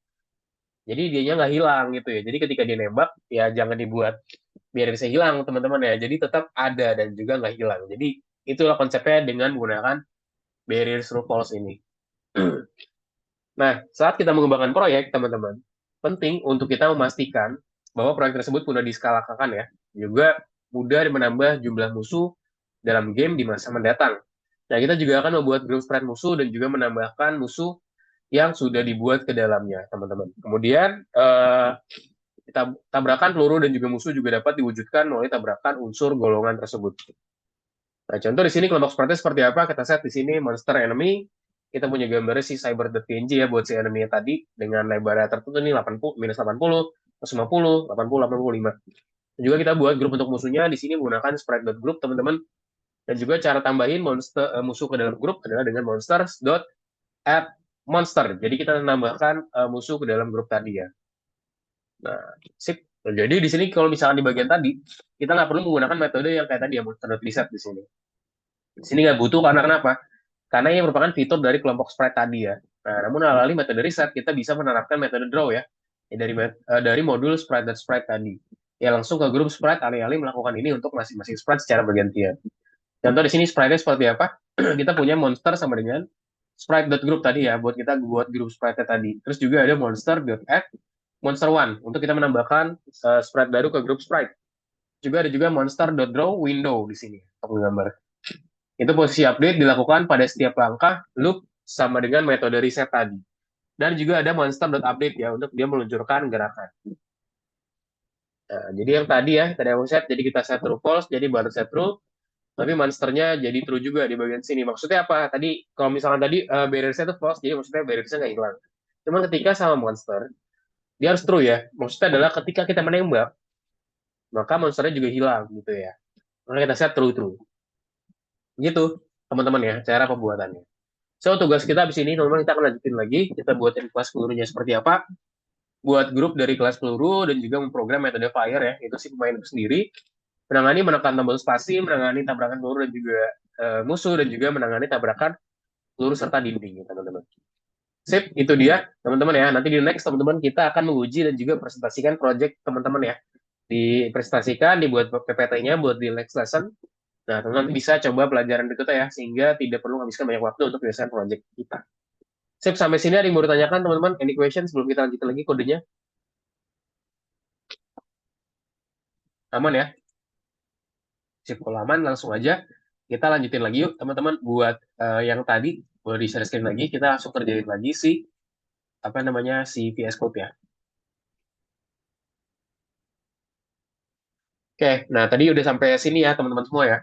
Jadi dianya nggak hilang gitu ya. Jadi ketika dia nembak, ya jangan dibuat biar bisa hilang teman-teman ya. Jadi tetap ada dan juga nggak hilang. Jadi itulah konsepnya dengan menggunakan barrier through falls ini. Nah, saat kita mengembangkan proyek, teman-teman, penting untuk kita memastikan bahwa proyek tersebut mudah diskalakan ya. Juga mudah menambah jumlah musuh dalam game di masa mendatang. Nah, kita juga akan membuat group spread musuh dan juga menambahkan musuh yang sudah dibuat ke dalamnya, teman-teman. Kemudian, tabrakan peluru dan juga musuh juga dapat diwujudkan melalui tabrakan unsur golongan tersebut. Nah, contoh di sini kelompok seperti apa? Kita set di sini monster enemy. Kita punya gambarnya si cyber.png ya buat si enemy tadi dengan lebarnya tertentu nih 80, minus 80, 150, 80, 85. Dan juga kita buat grup untuk musuhnya di sini menggunakan sprite.group teman-teman. Dan juga cara tambahin musuh ke dalam grup adalah dengan monsters.add monster. Jadi kita menambahkan musuh ke dalam grup tadi ya. Nah, sip. Jadi di sini kalau misalkan di bagian tadi, kita nggak perlu menggunakan metode yang kayak tadi ya, monster.reset di sini. Di sini nggak butuh karena kenapa? Karena ini merupakan fitur dari kelompok sprite tadi ya. Nah, namun alih metode reset, kita bisa menerapkan metode draw ya, dari modul sprite tadi. Ya langsung ke grup sprite alih-alih melakukan ini untuk masing-masing sprite secara bergantian. Contoh di sini sprite-nya seperti apa? Kita punya monster sama dengan sprite.group tadi ya, buat kita buat grup sprite tadi. Terus juga ada monster.add monster one untuk kita menambahkan sprite baru ke grup sprite. Juga ada juga monster.draw window di sini untuk menggambar. Itu posisi update dilakukan pada setiap langkah loop sama dengan metode reset tadi. Dan juga ada monster.update ya untuk dia meluncurkan gerakan. Nah, jadi yang tadi ya, tadi aku set, jadi kita set true false, jadi baru set true, tapi monsternya jadi true juga di bagian sini. Maksudnya apa? Tadi kalau misalnya tadi barrier-nya itu false, jadi maksudnya barrier-nya nggak hilang. Cuman ketika sama monster, dia harus true ya. Maksudnya adalah ketika kita menembak, maka monsternya juga hilang gitu ya. Maka kita set true. Gitu, teman-teman ya, cara pembuatannya. So, tugas kita di sini, teman-teman, kita akan lanjutin lagi. Kita buatin kelas pelurunya seperti apa. Buat grup dari kelas peluru dan juga memprogram metode fire ya. Itu si pemain itu sendiri. Menangani menekan tombol spasi, menangani tabrakan peluru dan juga musuh, dan juga menangani tabrakan peluru serta dinding, ya, teman-teman. Sip, itu dia, teman-teman ya. Nanti di next, teman-teman, kita akan menguji dan juga presentasikan project teman-teman ya. Dipresentasikan, dibuat PPT-nya buat di next lesson. Nah, teman-teman bisa coba pelajaran berikutnya ya, sehingga tidak perlu menghabiskan banyak waktu untuk menyelesaikan project kita. Sip, sampai sini ada yang mau ditanyakan, teman-teman? Any question sebelum kita lanjut lagi kodenya? Aman ya? Sip, kalau aman, langsung aja. Kita lanjutin lagi yuk, teman-teman. Buat yang tadi, boleh di-share screen lagi. Kita langsung kerjain lagi si, apa namanya, si VS Code ya. Oke, nah tadi udah sampai sini ya teman-teman semua ya.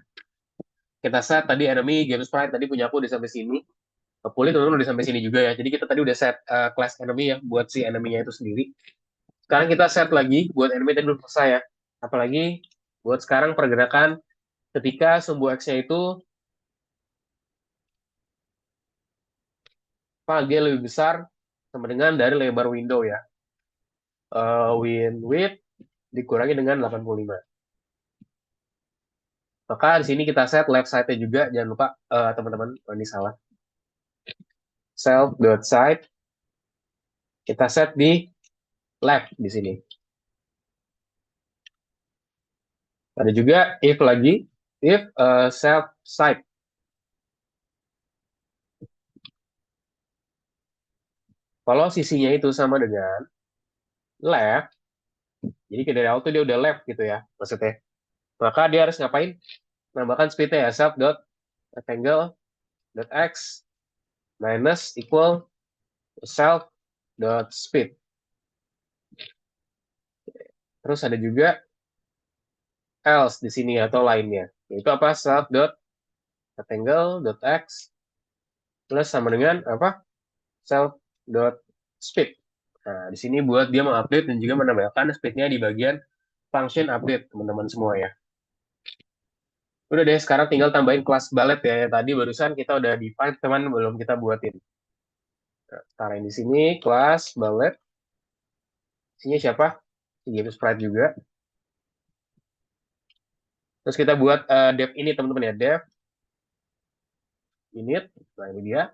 Kita set tadi enemy game sprite tadi punya aku udah sampai sini. Pulih teman-teman udah sampai sini juga ya. Jadi kita tadi udah set class enemy ya buat si enemy-nya itu sendiri. Sekarang kita set lagi buat enemy tadi belum selesai ya. Apalagi buat sekarang pergerakan ketika sumbu X-nya itu dia lebih besar sama dengan dari lebar window ya. Win width dikurangi dengan 85. Maka di sini kita set left side-nya juga. Jangan lupa teman-teman, ini salah. Self.side kita set di left di sini. Ada juga if lagi, if self side. Kalau sisinya itu sama dengan left, jadi dari auto dia udah left gitu ya maksudnya. Maka dia harus ngapain? Nambahkan speednya ya self dot rectangle dot x minus equal self dot speed. Terus ada juga else di sini atau lainnya. Itu apa? Self dot rectangle dot x plus sama dengan apa? Self dot speed. Nah, di sini buat dia mengupdate dan juga menambahkan speednya di bagian function update teman-teman semua ya. Udah deh, sekarang tinggal tambahin kelas ballet ya. Tadi barusan kita udah define, teman belum kita buatin. Nah, taruhin di sini kelas ballet. Isinya siapa? Game Sprite juga. Terus kita buat dev ini teman-teman ya, dev init. Nah ini dia.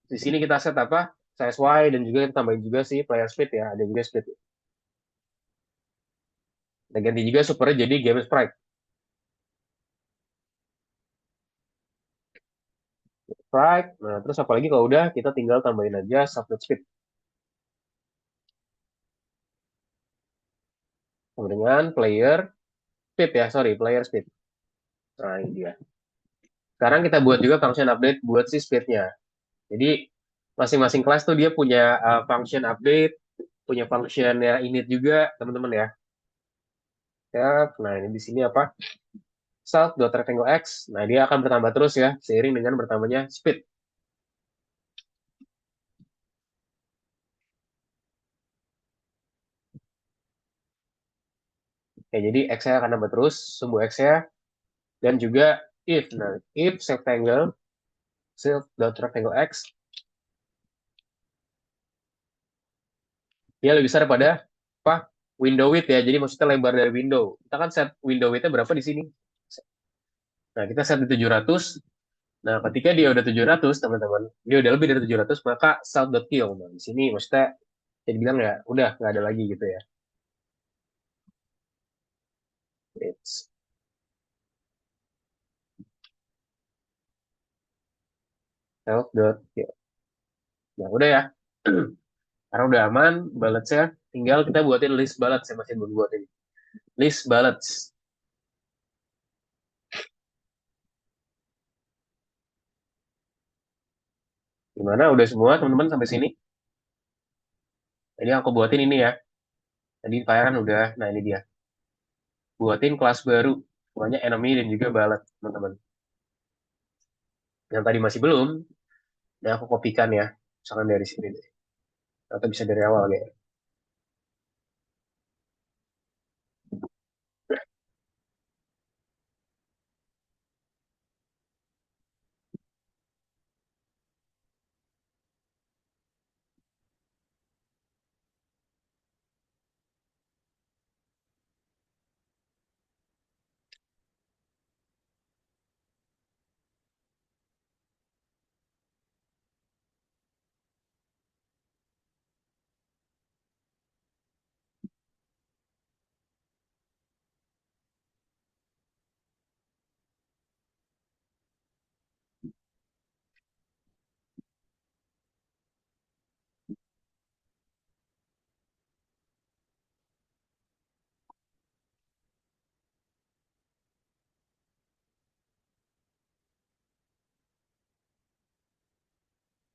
Di sini kita set apa? Size Y dan juga kita tambahin juga sih player speed ya. Ada juga speed. Dan ganti juga supernya jadi game sprite. Sprite. Nah terus apalagi kalau udah kita tinggal tambahin aja subnet speed. Sama dengan player speed ya, sorry player speed. Nah ini dia. Sekarang kita buat juga function update buat si speednya. Jadi masing-masing kelas tuh dia punya function update, punya function ya init juga teman-teman ya. Ya, nah ini di sini apa? Self.rectangle x. Nah, dia akan bertambah terus ya, seiring dengan bertambahnya speed. Oke, jadi x-nya akan nambah terus, sumbu x-nya, dan juga if. Nah, if rectangle, self.rectangle x, dia lebih besar pada apa? Window width ya, jadi maksudnya lebar dari window. Kita kan set window width-nya berapa di sini? Nah, kita set di 700. Nah, ketika dia udah 700, teman-teman, dia udah lebih dari 700, maka south.kill. Nah, di sini maksudnya jadi bilang ya, udah nggak ada lagi gitu ya. It's self.kill. Nah, udah ya. Karena udah aman, balance-nya, tinggal kita buatin list balance ya, masih belum buatin. List balance. Gimana? Udah semua teman-teman sampai sini? Jadi aku buatin ini ya. Tadi Fire kan udah, nah ini dia. Buatin kelas baru, namanya enemy dan juga balance, teman-teman. Yang tadi masih belum, nah aku kopikan ya. Misalkan dari sini deh. Atau bisa dari awal ya.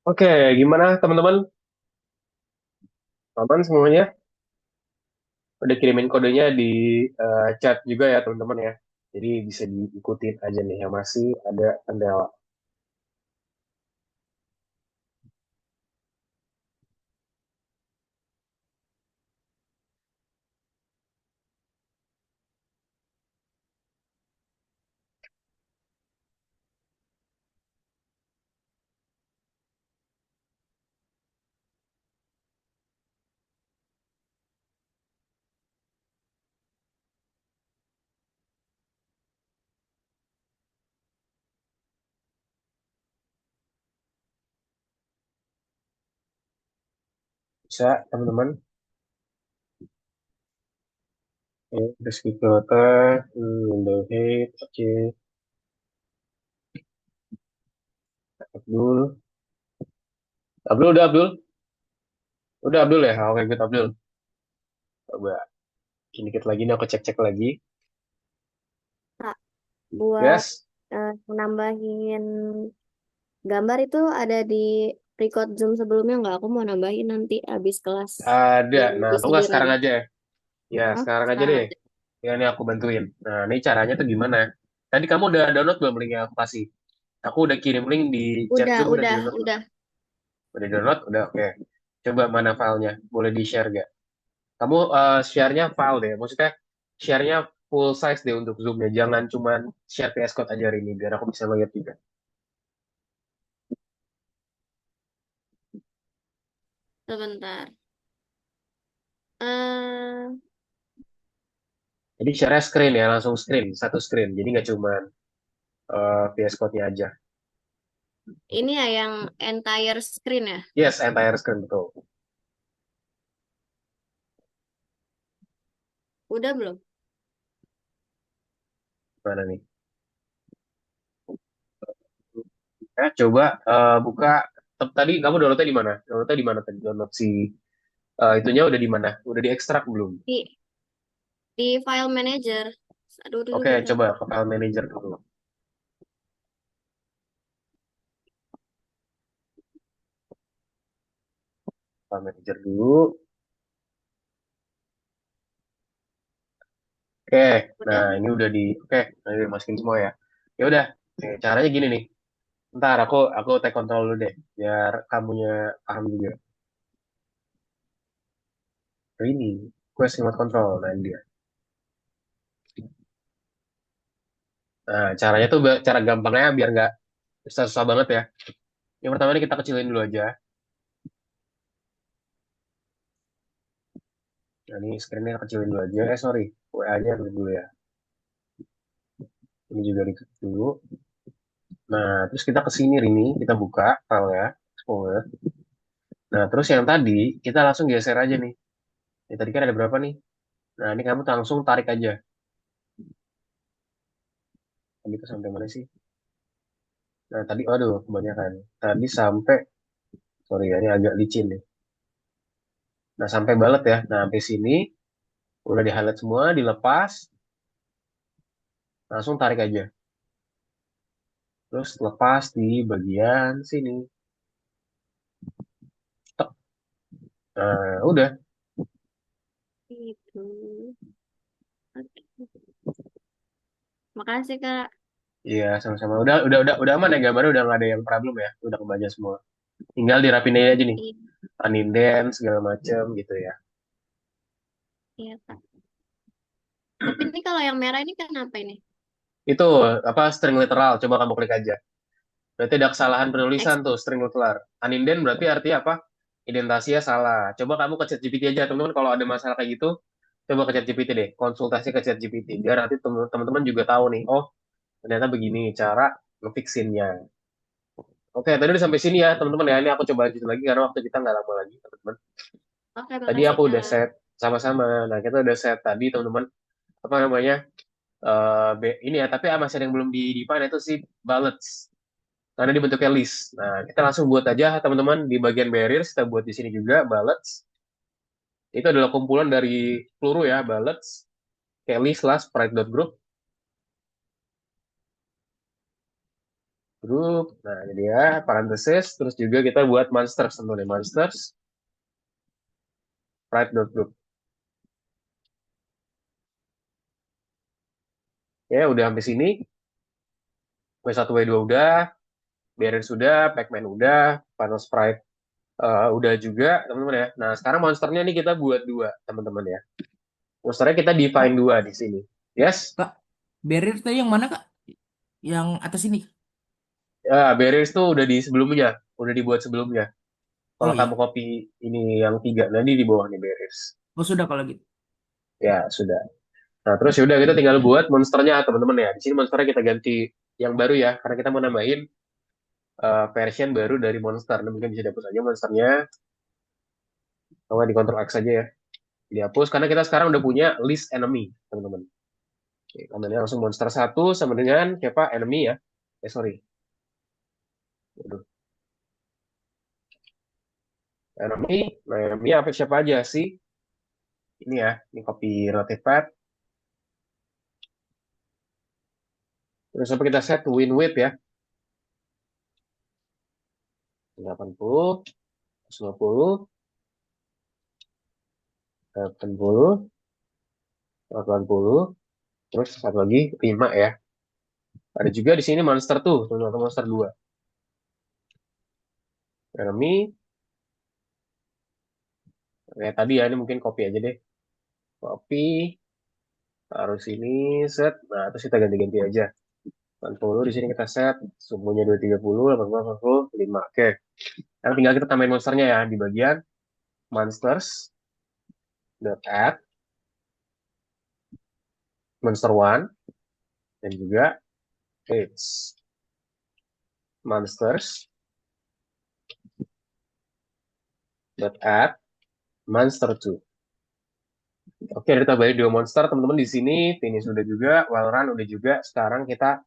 Oke, gimana teman-teman? Aman semuanya? Udah kirimin kodenya di chat juga ya teman-teman ya. Jadi bisa diikutin aja nih yang masih ada kendala. Bisa teman-teman. Ya, Rizky Pilota, Window Head, oke. Abdul. Abdul udah Abdul? Udah Abdul ya? Oke, good Abdul. Coba ini dikit lagi nih aku cek-cek lagi. Kak, buat Yes, nambahin gambar itu ada di record Zoom sebelumnya nggak? Aku mau nambahin nanti abis kelas ada. yang Nah, di aku nggak studio sekarang lagi. aja ya. Ya, Hah? sekarang aja Sekarang deh. aja. Ya, ini aku bantuin. Nah, ini caranya tuh gimana? Tadi kamu udah download belum link yang aku kasih? Aku udah kirim link di chat Udah, Zoom, udah di udah, download belum? udah. Udah di download? Udah, oke. Coba mana filenya? Boleh di-share gak? Kamu share-nya file deh. Maksudnya share-nya full size deh untuk Zoom-nya. Jangan cuman share VS Code aja hari ini, biar aku bisa lihat juga. Sebentar. eh Jadi share screen ya, langsung screen, satu screen. Jadi nggak cuman VS Code-nya aja. ini ya yang entire screen ya? Yes, entire screen, betul. Udah belum? Mana nih? Coba buka. Tadi kamu downloadnya di mana? Downloadnya di mana tadi? Download si itunya udah di mana? Udah diekstrak belum? Di file manager. Aduh, aduh, Oke, aduh, aduh. coba ke file manager dulu. File manager dulu. Oke, nah Udah. ini udah oke, nah, ini dimasukin semua ya. Ya udah, caranya gini nih. Ntar aku take control dulu deh, biar kamunya paham juga. Nah, ini quest remote control, nah ini dia. Nah, caranya tuh cara gampangnya biar nggak susah-susah banget ya. Yang pertama ini kita kecilin dulu aja. Nah, ini screen-nya kecilin dulu aja. Sorry, WA-nya dulu ya. Ini juga dikecil dulu. Nah, terus kita ke sini Rini, kita buka file ya, Explorer. Nah, terus yang tadi kita langsung geser aja nih. Ini tadi kan ada berapa nih? Nah, ini kamu langsung tarik aja. Tadi itu sampai mana sih? Nah, tadi, aduh, kebanyakan. Tadi sampai, sorry ya, ini agak licin nih. Nah, sampai balet ya. Nah, sampai sini, udah di highlight semua, dilepas, langsung tarik aja. Terus lepas di bagian sini. Tek. Nah, udah. Itu. Oke. Makasih, Kak. Iya, sama-sama. Udah aman ya gambarnya, udah nggak ada yang problem ya. Udah kebaca semua. Tinggal dirapiin aja nih. Iya, Aninden, segala macem gitu ya. iya, Kak. Tapi ini kalau yang merah ini kenapa ini? Itu, apa, string literal. Coba kamu klik aja. Berarti ada kesalahan penulisan Ex- tuh, string literal. Aninden berarti artinya apa? Identasinya salah. Coba kamu ke ChatGPT aja, teman-teman. Kalau ada masalah kayak gitu, coba ke ChatGPT deh. Konsultasi ke ChatGPT. Biar nanti teman-teman juga tahu nih, oh, ternyata begini cara ngefixinnya. Oke, tadi udah sampai sini ya, teman-teman ya. Ini aku coba lanjut lagi karena waktu kita nggak lama lagi, teman-teman. Oke, Tadi makasih, aku udah Kak. set sama-sama. Nah, kita udah set tadi, teman-teman. Apa namanya? Ini ya, tapi masih ada yang belum di-define itu sih ballots. Karena dibentuknya list. Nah, kita langsung buat aja, teman-teman, di bagian barriers, kita buat di sini juga ballots. Itu adalah kumpulan dari peluru ya, ballots. Kayak list lah, sprite.group. Group. Nah, ini dia, parenthesis. Terus juga kita buat monsters, tentunya monsters. Sprite.group. Oke, udah sampai sini. W1, W2 udah, Barrier sudah, Pac-Man udah, Final Sprite udah juga, teman-teman ya. Nah, sekarang monsternya nih kita buat dua, teman-teman ya. Monsternya kita define Kak, dua di sini. Yes? Kak, barrier tadi yang mana Kak? Yang atas ini. Barriers tuh udah di sebelumnya, udah dibuat sebelumnya. Oh Kalau kamu iya. copy ini yang tiga, nanti di bawahnya Barriers. Oh sudah kalau gitu. Ya, sudah. Nah, terus yaudah kita tinggal buat monsternya, teman-teman ya. Di sini monsternya kita ganti yang baru ya, karena kita mau nambahin version baru dari monster. Nah, mungkin bisa dihapus aja monsternya, kalau nggak di Ctrl X aja ya. Dihapus, karena kita sekarang udah punya list enemy, teman-teman. Oke, namanya langsung monster satu sama dengan siapa? Enemy ya. Sorry. Waduh. Enemy, nah enemy apa siapa aja sih? Ini ya, ini copy rotate path. Terus apa kita set win width ya. 80, 150, 80, 80, terus satu lagi 5 ya. Ada juga di sini monster tuh, teman-teman, monster 2. Enemy, kayak tadi ya, ini mungkin copy aja deh. Copy, taruh sini, set. Nah, terus kita ganti-ganti aja. 80 di sini kita set, sumbunya 230, 80, 80, 5. Oke. Sekarang tinggal kita tambahin monsternya ya di bagian monsters dot add monster one dan juga its monsters dot add monster two. Oke, kita tambahin dua monster, teman-teman di sini finish udah juga, well run udah juga. Sekarang kita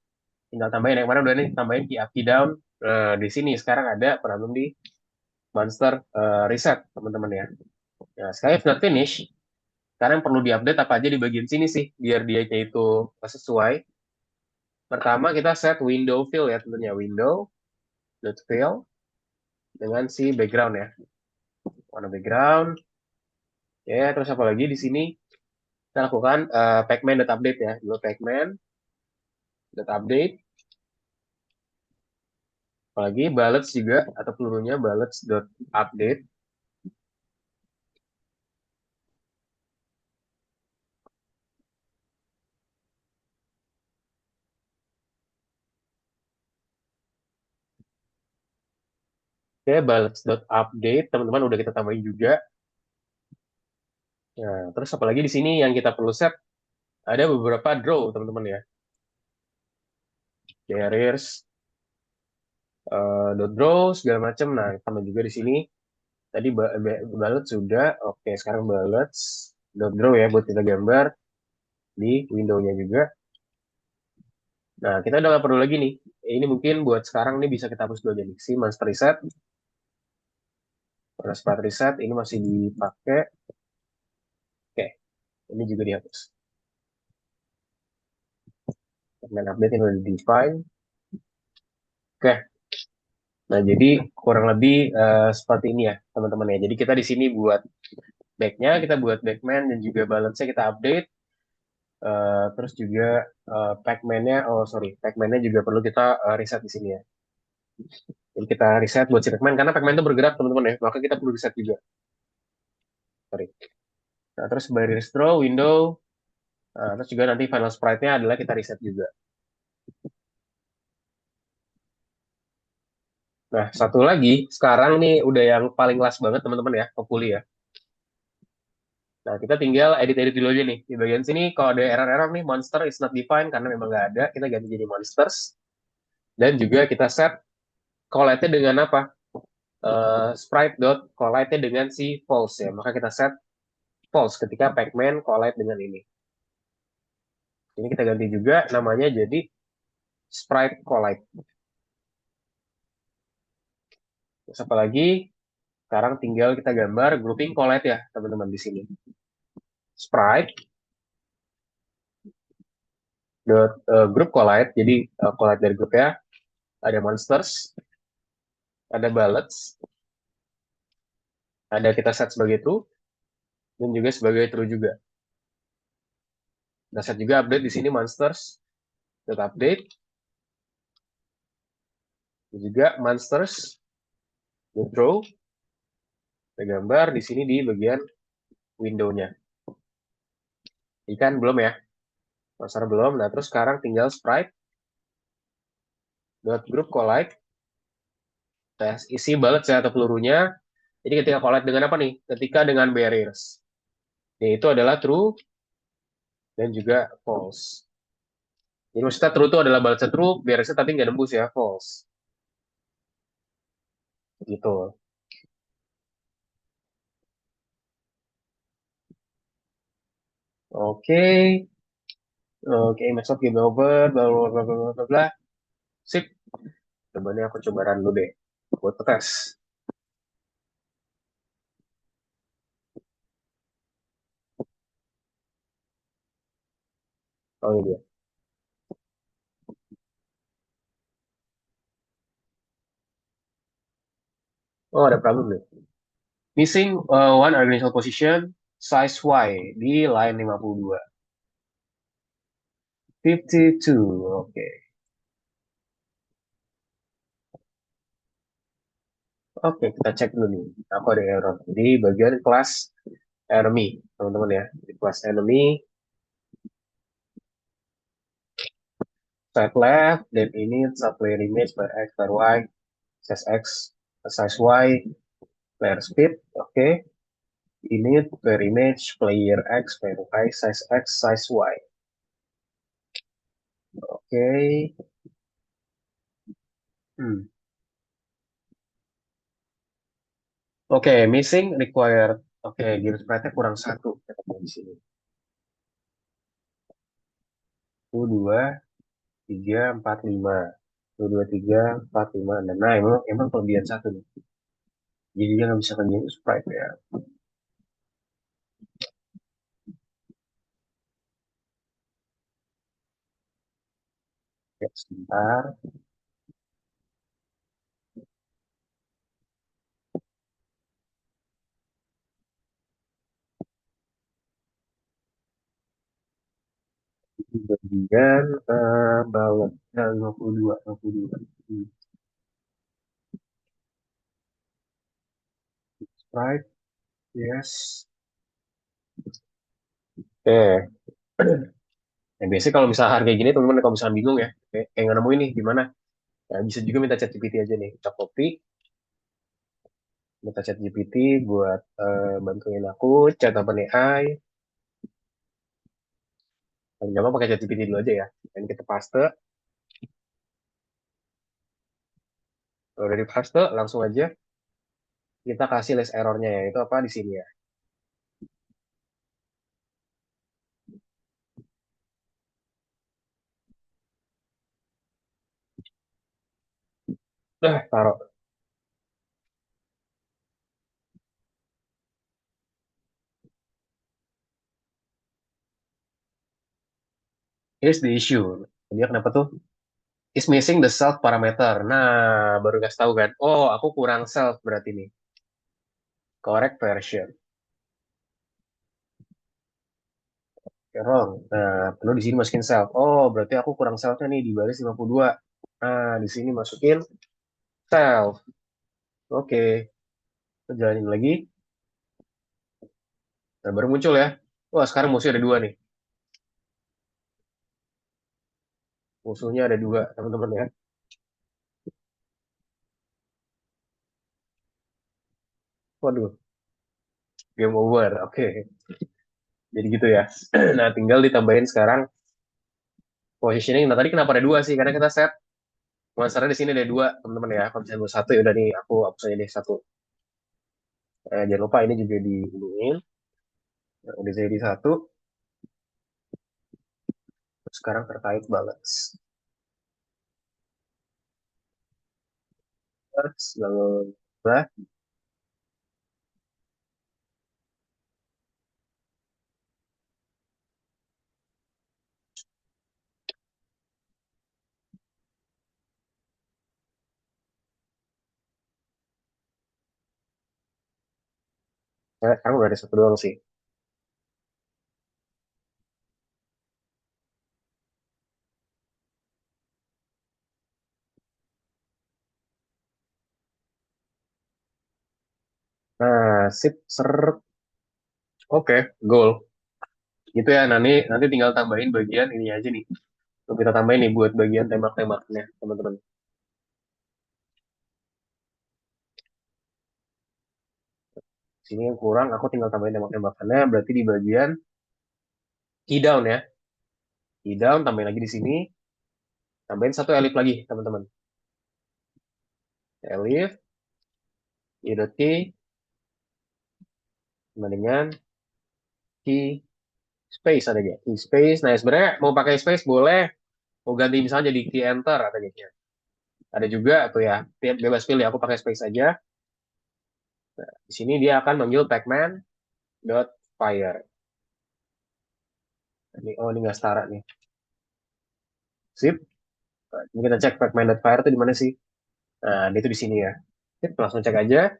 tinggal tambahin yang mana udah nih, tambahin key up key down. Di sini sekarang ada problem di monster reset, teman-teman ya. Nah, sekarang if not finish, sekarang yang perlu diupdate apa aja di bagian sini sih, biar dia itu sesuai. Pertama kita set window fill ya, tentunya window dot fill dengan si background ya, warna background. Ya, terus apa lagi di sini? Kita lakukan pacman.update ya, dulu pacman.update. Apalagi bullets juga atau pelurunya bullets.update. Oke, bullets.update teman-teman udah kita tambahin juga. Nah, terus apalagi di sini yang kita perlu set ada beberapa draw teman-teman ya. Barriers, dot draw segala macam. Nah, tambah juga di sini. Tadi ballet sudah. Oke, sekarang bullets dot draw ya buat kita gambar di window-nya juga. Nah, kita udah nggak perlu lagi nih. Ini mungkin buat sekarang nih bisa kita hapus dulu aja nih. Si monster reset. Monster reset ini masih dipakai. Oke, ini juga dihapus. Dan update ini udah di-define. Oke, nah jadi kurang lebih seperti ini ya teman-teman ya. Jadi kita di sini buat back-nya, kita buat backman dan juga balance-nya kita update. Terus juga Pac-Man-nya, oh sorry, Pac-Man-nya juga perlu kita reset di sini ya. Jadi kita reset buat si Pac-Man karena Pac-Man itu bergerak teman-teman ya, maka kita perlu reset juga. Sorry. Nah, terus barrier draw, window, terus juga nanti final sprite-nya adalah kita reset juga. Nah, satu lagi, sekarang nih udah yang paling last banget teman-teman ya, hopefully ya. Nah, kita tinggal edit-edit dulu aja nih. Di bagian sini, kalau ada error-error nih, monster is not defined karena memang nggak ada, kita ganti jadi monsters. Dan juga kita set collide-nya dengan apa? Sprite.collide-nya dengan si false ya. Maka kita set false ketika Pac-Man collide dengan ini. Ini kita ganti juga namanya jadi sprite collide. Terus apa lagi? Sekarang tinggal kita gambar grouping collide ya, teman-teman di sini. Sprite group collide. Jadi collide dari grup ya. Ada monsters, ada bullets, ada kita set sebagai true dan juga sebagai true juga. Nah, set juga update di sini monsters dot update, dan juga monsters dot draw, ada gambar di sini di bagian window-nya. Ikan belum ya, monster belum. Nah terus sekarang tinggal sprite dot group collide, tes isi bullet ya atau pelurunya. Jadi ketika collide dengan apa nih? Ketika dengan barriers, yaitu adalah true dan juga false. Jadi maksudnya true itu adalah balasnya true, barriers tapi nggak nembus ya, false. Gitu. Oke. Oke, Microsoft game over, bla bla bla bla bla bla bla. Sip. Coba nih aku coba run dulu deh. Buat tes. Oh ini dia. Oh ada problem nih. Missing one organizational position size Y di line 52. 52. Oke. Oke, kita cek dulu nih. Aku ada error. Di bagian kelas enemy, teman-teman ya. Di kelas enemy, side left, dan ini subplayer image by X, by Y, size X, size Y, player speed. Oke. Ini player image, player X, player Y, size X, size Y. Oke. Hmm. Oke, missing required. Oke, garis sprite kurang satu. Kita di sini. 1, 2, 3, 4, 5. 1, 2, 3, 4, 5, 6. Nah, emang kelebihan satu nih. Jadi dia nggak bisa kerjain sprite ya. Ya, sebentar. Bagian bawah. Nah, 52. 52. Hmm. Sprite, yes. Oke. Nah, biasanya kalau misalnya harga gini, teman-teman kalau misalnya bingung ya, kayak nggak nemu ini gimana? Nah, bisa juga minta ChatGPT aja nih. Kita copy, minta ChatGPT buat bantuin aku, chat OpenAI. Paling gampang pakai ChatGPT dulu aja ya. Dan kita paste. Kalau udah di paste, langsung aja kita kasih list errornya ya. Itu apa di sini ya. Nah, taruh. Here's the issue. Dia kenapa tuh? Is missing the self parameter. Nah, baru kasih tahu kan. Oh, aku kurang self berarti nih. Correct version. Ya, wrong. Nah, perlu di sini masukin self. Oh, berarti aku kurang selfnya nih di baris 52. Nah, di sini masukin self. Oke, kita jalanin lagi. Nah, baru muncul ya. Wah, sekarang musuhnya ada dua nih. Musuhnya ada dua, teman-teman ya. Waduh, game over. Oke, jadi gitu ya. Nah, tinggal ditambahin sekarang positioning. Nah, tadi kenapa ada dua sih? Karena kita set monsternya di sini ada dua, teman-teman ya. Kalau misalnya satu ya udah nih, aku hapus aja deh satu. Jangan lupa ini juga dihubungin. Nah, udah jadi satu. Sekarang terkait balance. Lalu, nah, sekarang udah ada satu doang sih. sip, ser. Oke, goal. Gitu ya, nanti tinggal tambahin bagian ini aja nih. Tuh, kita tambahin nih buat bagian tembak-tembaknya, teman-teman. Sini yang kurang, aku tinggal tambahin tembak-tembakannya. Berarti di bagian key down ya. Key down, tambahin lagi di sini. Tambahin satu elif lagi, teman-teman. Elif, i.key, sama dengan key space ada ya. Key space. Nah, sebenarnya mau pakai space boleh. Mau ganti misalnya jadi key enter ada gitu ya. Ada juga tuh ya. Bebas pilih. Aku pakai space aja. Di sini dia akan manggil pacman dot fire. Ini nggak setara nih. Sip. Nah, ini kita cek pacman dot fire itu di mana sih? Nah, dia itu di sini ya. Sip, langsung cek aja.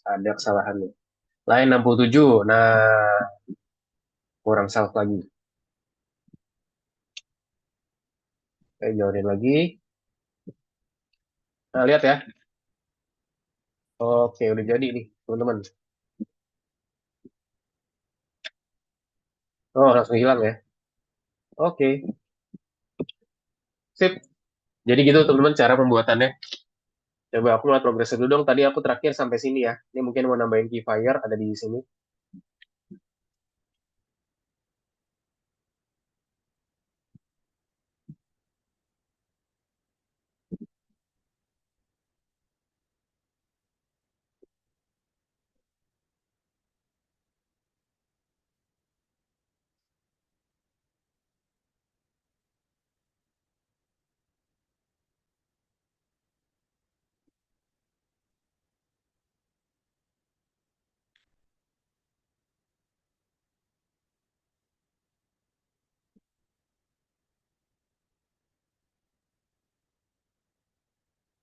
Ada kesalahan nih. Line 67. Nah, kurang self lagi. Jauhin lagi. Nah, lihat ya. Oke, udah jadi nih, teman-teman. Oh, langsung hilang ya. Oke, sip. Jadi gitu, teman-teman, cara pembuatannya. Coba aku lihat progresnya dulu dong. Tadi aku terakhir sampai sini ya. Ini mungkin mau nambahin keyfire, ada di sini.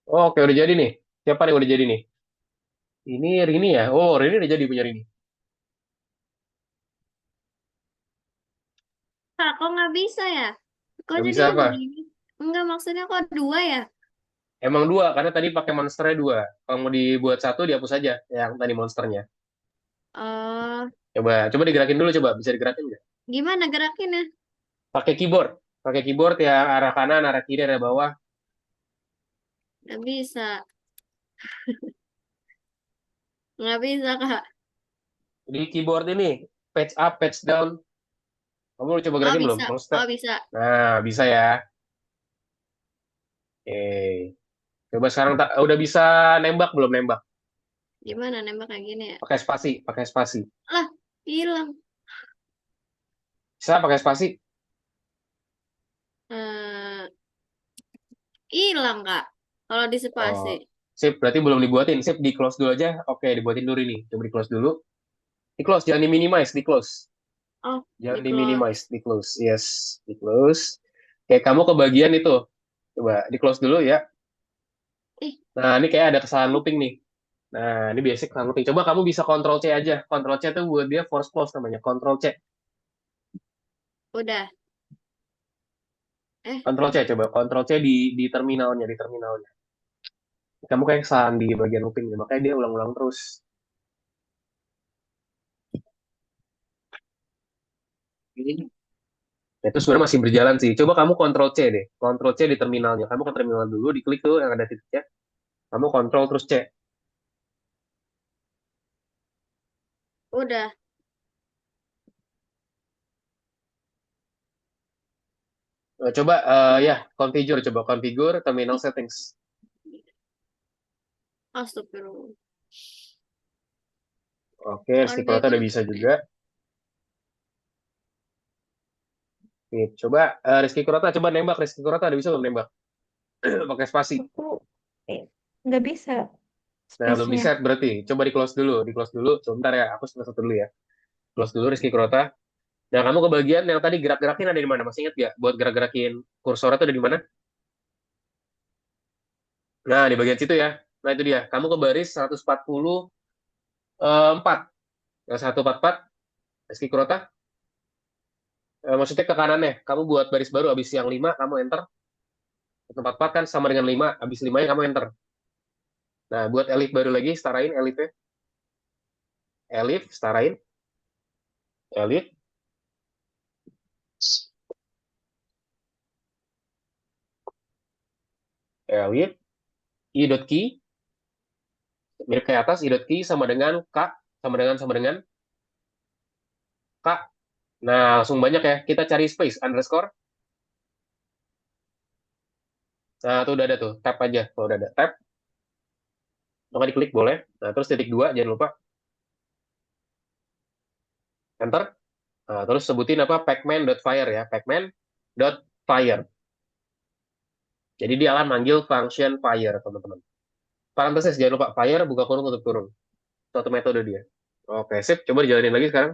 Oke, udah jadi nih. Siapa nih udah jadi nih? Ini Rini ya? Oh, Rini udah jadi punya Rini. Kak, kok nggak bisa ya? Kok Gak bisa jadinya apa? begini? Enggak, maksudnya kok dua ya? Emang dua, karena tadi pakai monsternya dua. Kalau mau dibuat satu, dihapus aja yang tadi monsternya. Oh, Coba digerakin dulu, coba. Bisa digerakin nggak? gimana gerakinnya? Pakai keyboard. Pakai keyboard ya arah kanan, arah kiri, arah bawah. Nggak bisa. Nggak bisa, Kak. Di keyboard ini, page up, page down. Kamu udah coba Oh, gerakin belum? bisa. Monster. Oh, bisa. Nah, bisa ya. Oke. Coba sekarang udah bisa nembak belum nembak? Gimana nembak kayak gini ya? Pakai spasi, pakai spasi. Lah, hilang. Bisa pakai spasi? Eh, hilang, Kak. Kalau di spasi. Oh, sip, berarti belum dibuatin. Sip, di close dulu aja. Oke, dibuatin dulu ini. Coba di close dulu. Di close, jangan di minimize, di close. Oh, Jangan di di close. minimize, di close. Yes, di close. Oke, kamu ke bagian itu. Coba di close dulu ya. Ih, Nah, ini kayak ada kesalahan looping nih. Nah, ini basic kesalahan looping. Coba kamu bisa Ctrl C aja. Ctrl C itu buat dia force close namanya. Ctrl C. udah. Eh, Ctrl C coba. Ctrl C di terminalnya, di terminalnya. Kamu kayak kesalahan di bagian looping, makanya dia ulang-ulang terus. Nah, itu sebenarnya masih berjalan sih. Coba kamu Ctrl C deh. Ctrl C di terminalnya. Kamu ke terminal dulu, diklik tuh yang ada titiknya. Kamu Ctrl terus C. udah. Coba ya, configure terminal settings. Astagfirullah. Oke, Rizky Kurota Configure udah bisa juga. setting. Nih, coba Rizky Kurota coba nembak. Rizky Kurota udah bisa belum nembak? Pakai spasi. Aku eh, nggak bisa Nah, belum di space-nya. set berarti. Coba di close dulu, di close dulu. Sebentar ya, aku satu dulu ya. Close dulu Rizky Kurota. Nah, kamu ke bagian yang tadi gerak-gerakin ada di mana? Masih ingat gak? Buat gerak-gerakin kursor itu ada di mana? Nah, di bagian situ ya. Nah, itu dia. Kamu ke baris 144. Yang 144, Rizky Kurota. Maksudnya ke kanannya. Kamu buat baris baru, habis yang 5, kamu enter. 144 kan sama dengan 5. Habis 5 kamu enter. Nah, buat elif baru lagi, setarain elifnya. Elif, setarain. Elif, elif, i dot key, mirip kayak atas, i dot key sama dengan k, sama dengan k. Nah, langsung banyak ya. Kita cari space, underscore. Nah, tuh udah ada tuh. Tab aja. Kalau udah ada tab, maka diklik boleh. Nah, terus titik dua, jangan lupa. Enter. Nah, terus sebutin apa? Pacman.fire ya. Pacman.fire. Jadi dia akan manggil function fire, teman-teman. Parenthesis, jangan lupa. Fire, buka kurung, tutup kurung. Suatu metode dia. Oke, sip. Coba dijalanin lagi sekarang.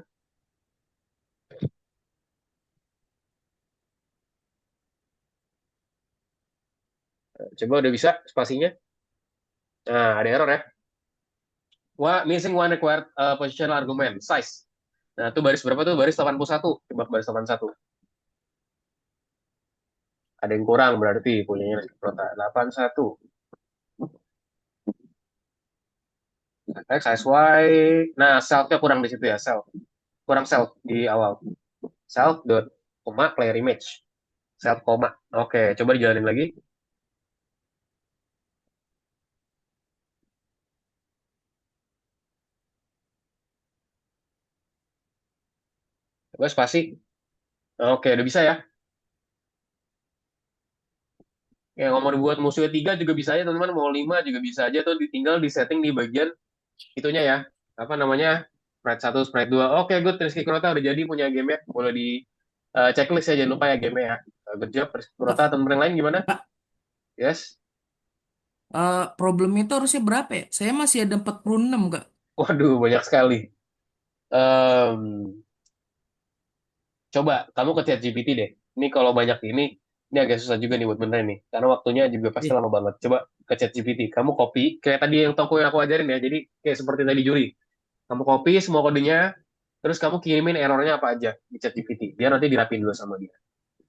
Coba udah bisa spasinya. Nah, ada error ya. Wah, missing one required positional argument. Size. Nah, itu baris berapa tuh? Baris 81. Coba baris 81. Ada yang kurang berarti punyanya Prota. 81. X, size Y. Nah, self-nya kurang di situ ya. Self. Kurang self di awal. Self dot, koma, player image. Self, koma. Oke, coba dijalanin lagi. Coba spasi. Oke, udah bisa ya. Ya, mau dibuat musuhnya 3 juga bisa aja, teman-teman. Mau 5 juga bisa aja. Tuh tinggal di setting di bagian itunya ya. Apa namanya? Sprite 1, Sprite 2. Oke, good. Rizky Kurota udah jadi punya game ya. Boleh di checklist ya. Jangan lupa ya game ya. Good job. Rizky Kurota, teman-teman yang lain gimana? Kak, Yes. problemnya itu harusnya berapa ya? Saya masih ada 46, Kak. Waduh, banyak sekali. Em, Coba kamu ke ChatGPT deh. Ini kalau banyak ini agak susah juga nih buat beneran nih. Karena waktunya juga pasti Iya. lama banget. Coba ke ChatGPT. Kamu copy, kayak tadi yang toko yang aku ajarin ya. Jadi kayak seperti tadi juri. Kamu copy semua kodenya, terus kamu kirimin errornya apa aja di ChatGPT. Dia nanti dirapin dulu sama dia.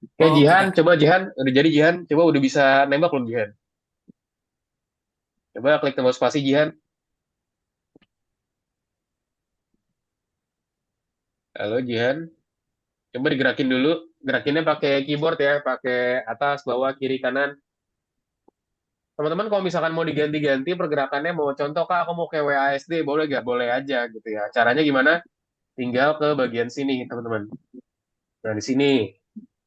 Oke, Oke, Jihan, Kak. coba Jihan. Udah jadi Jihan. Coba udah bisa nembak belum Jihan? Coba klik tombol spasi Jihan. Halo Jihan. Coba digerakin dulu. Gerakinnya pakai keyboard ya. Pakai atas, bawah, kiri, kanan. Teman-teman kalau misalkan mau diganti-ganti pergerakannya, mau contoh kak aku mau ke WASD, boleh gak? Boleh aja gitu ya. Caranya gimana? Tinggal ke bagian sini teman-teman. Nah di sini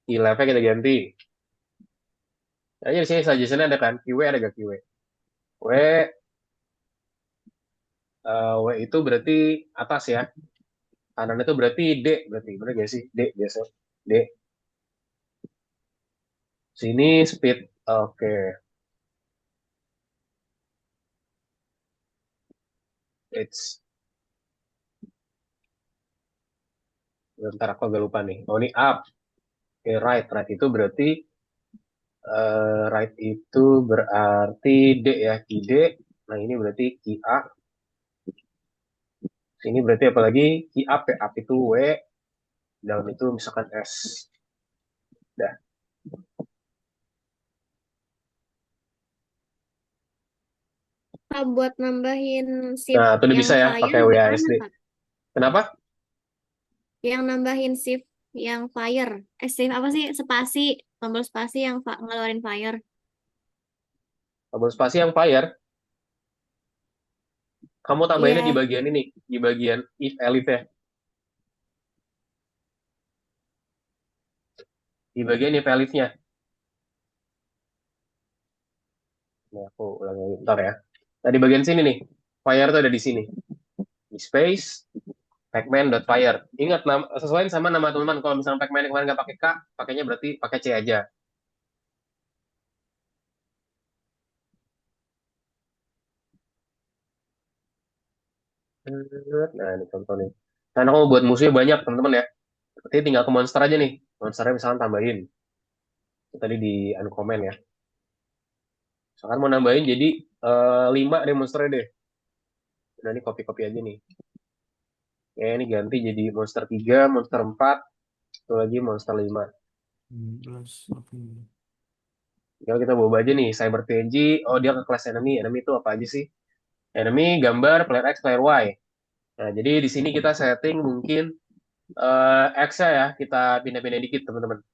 key level kita ganti. Nah, di sini suggestion ada kan, QW ada gak QW? W, W itu berarti atas ya. Kanan itu berarti D, berarti bener gak sih? D biasa. D. Sini speed. Oke. It's bentar aku agak lupa nih. Oh ini up. Oke, right. Right itu berarti right itu berarti D ya, key D. Nah, ini berarti key A. Sini berarti apalagi key up ya. Up itu W, dalam itu misalkan S. Dah. Kak, buat nambahin shift Nah, itu udah yang bisa ya fire pakai gimana, WASD. Kak? Kenapa? Yang nambahin shift yang fire. Shift apa sih? Spasi, tombol spasi yang ngeluarin fire. Tombol spasi yang fire, kamu tambahinnya di Iya. bagian ini, di bagian if elif ya. Di bagian if elifnya. Nah, aku ulangi bentar ya. Nah, di bagian sini nih, fire tuh ada di sini. Di space, pacman.fire. Ingat, sesuaiin sama nama teman-teman. Kalau misalnya pacman yang kemarin nggak pakai K, pakainya berarti pakai C aja. Nah, ini contoh nih. Karena kamu buat musuhnya banyak, teman-teman ya. Berarti tinggal ke monster aja nih. Monsternya misalkan tambahin. Itu tadi di uncomment ya. Misalkan mau nambahin jadi 5 deh monsternya deh. Nah, ini copy-copy aja nih. Ya, ini ganti jadi monster 3, monster 4, satu lagi monster 5. 19, oke. Tinggal kita bawa aja nih, Cyber TNG. Oh, dia ke kelas enemy. Enemy itu apa aja sih? Enemy gambar player X, player Y. Nah, jadi di sini kita setting mungkin X-nya ya, kita pindah-pindah dikit teman-teman.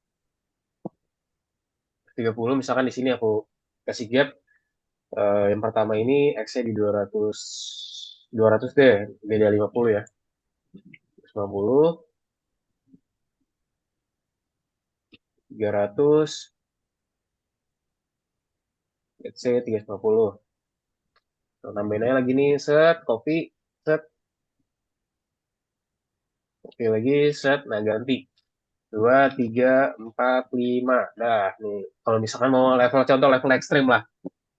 30 misalkan di sini aku kasih gap. Yang pertama ini X-nya di 200 deh, beda 50 ya. 150, 300, let's say 350. Nah, tambahin aja lagi nih, set, copy, set, copy lagi, set, nah ganti. 2, 3, 4, 5. Nah, nih, kalau misalkan mau level, contoh level ekstrim lah.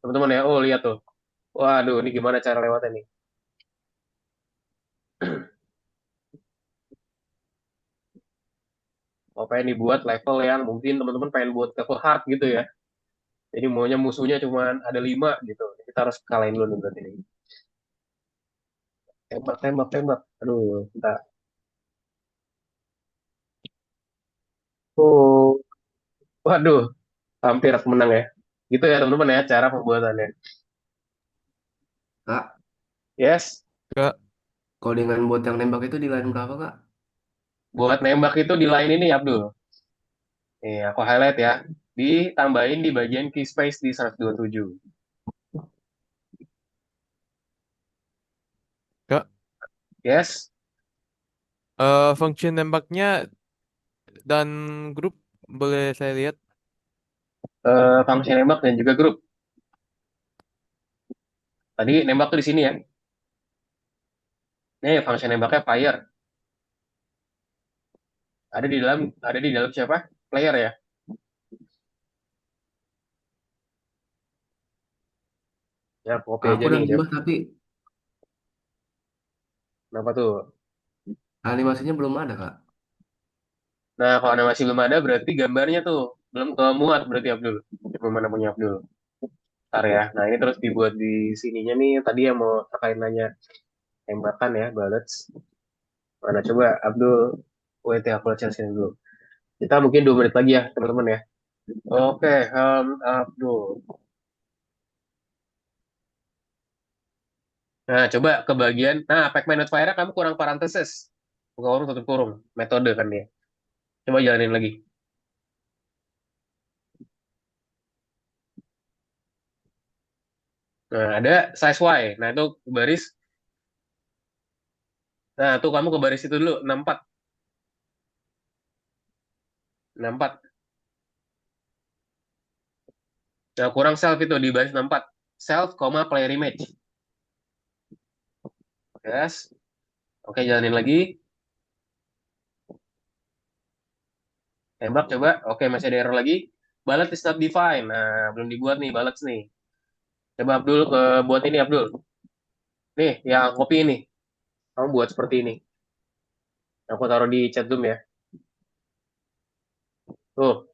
Teman-teman ya, oh lihat tuh. Waduh, ini gimana cara lewatnya nih? Oh, pengen dibuat level yang mungkin teman-teman pengen buat level hard gitu ya. Jadi maunya musuhnya cuma ada 5 gitu. Kita harus kalahin dulu nih berarti ini. Tembak, tembak, tembak. Aduh, kita. Oh, waduh, hampir aku menang ya. Gitu ya teman-teman ya cara pembuatannya. Kak, Yes, Kak, kalau dengan bot yang nembak itu di line berapa, Kak? buat nembak itu di line ini Abdul. Nih, aku highlight ya. Ditambahin di bagian key space di 127. Kak, Yes, function nembaknya dan grup boleh saya lihat? function nembak dan juga grup. Tadi nembak tuh di sini ya. Nih, function nembaknya fire. Ada di dalam siapa? Player ya. Ya, copy Aku aja udah nih. nembak tapi Kenapa tuh? animasinya belum ada, Kak. Nah, kalau ada masih belum ada, berarti gambarnya tuh belum kemuat berarti Abdul. Mana punya Abdul? Ntar ya. Nah, ini terus dibuat di sininya nih. Tadi yang mau terkait nanya tembakan ya, bullets. Mana coba Abdul? Wait ya, aku lihat dulu. Kita mungkin 2 menit lagi ya, teman-teman ya. Oke, Abdul. Nah, coba ke bagian. Nah, Pac-Man Fire kamu kurang parenthesis. Buka kurung, tutup kurung. Metode kan dia. Coba jalanin lagi. Nah, ada size Y. Nah, itu baris. Nah, tuh kamu ke baris itu dulu. 64. 64. Nah, kurang self itu di baris 64. Self, player image. Yes. Oke, jalanin lagi. Tembak coba. Oke, masih ada error lagi. Bullet is not defined. Nah, belum dibuat nih, bullet nih. Coba Abdul ke buat ini, Abdul. Nih, yang kopi ini. Kamu buat seperti ini. Aku taruh di chat Zoom ya. Tuh,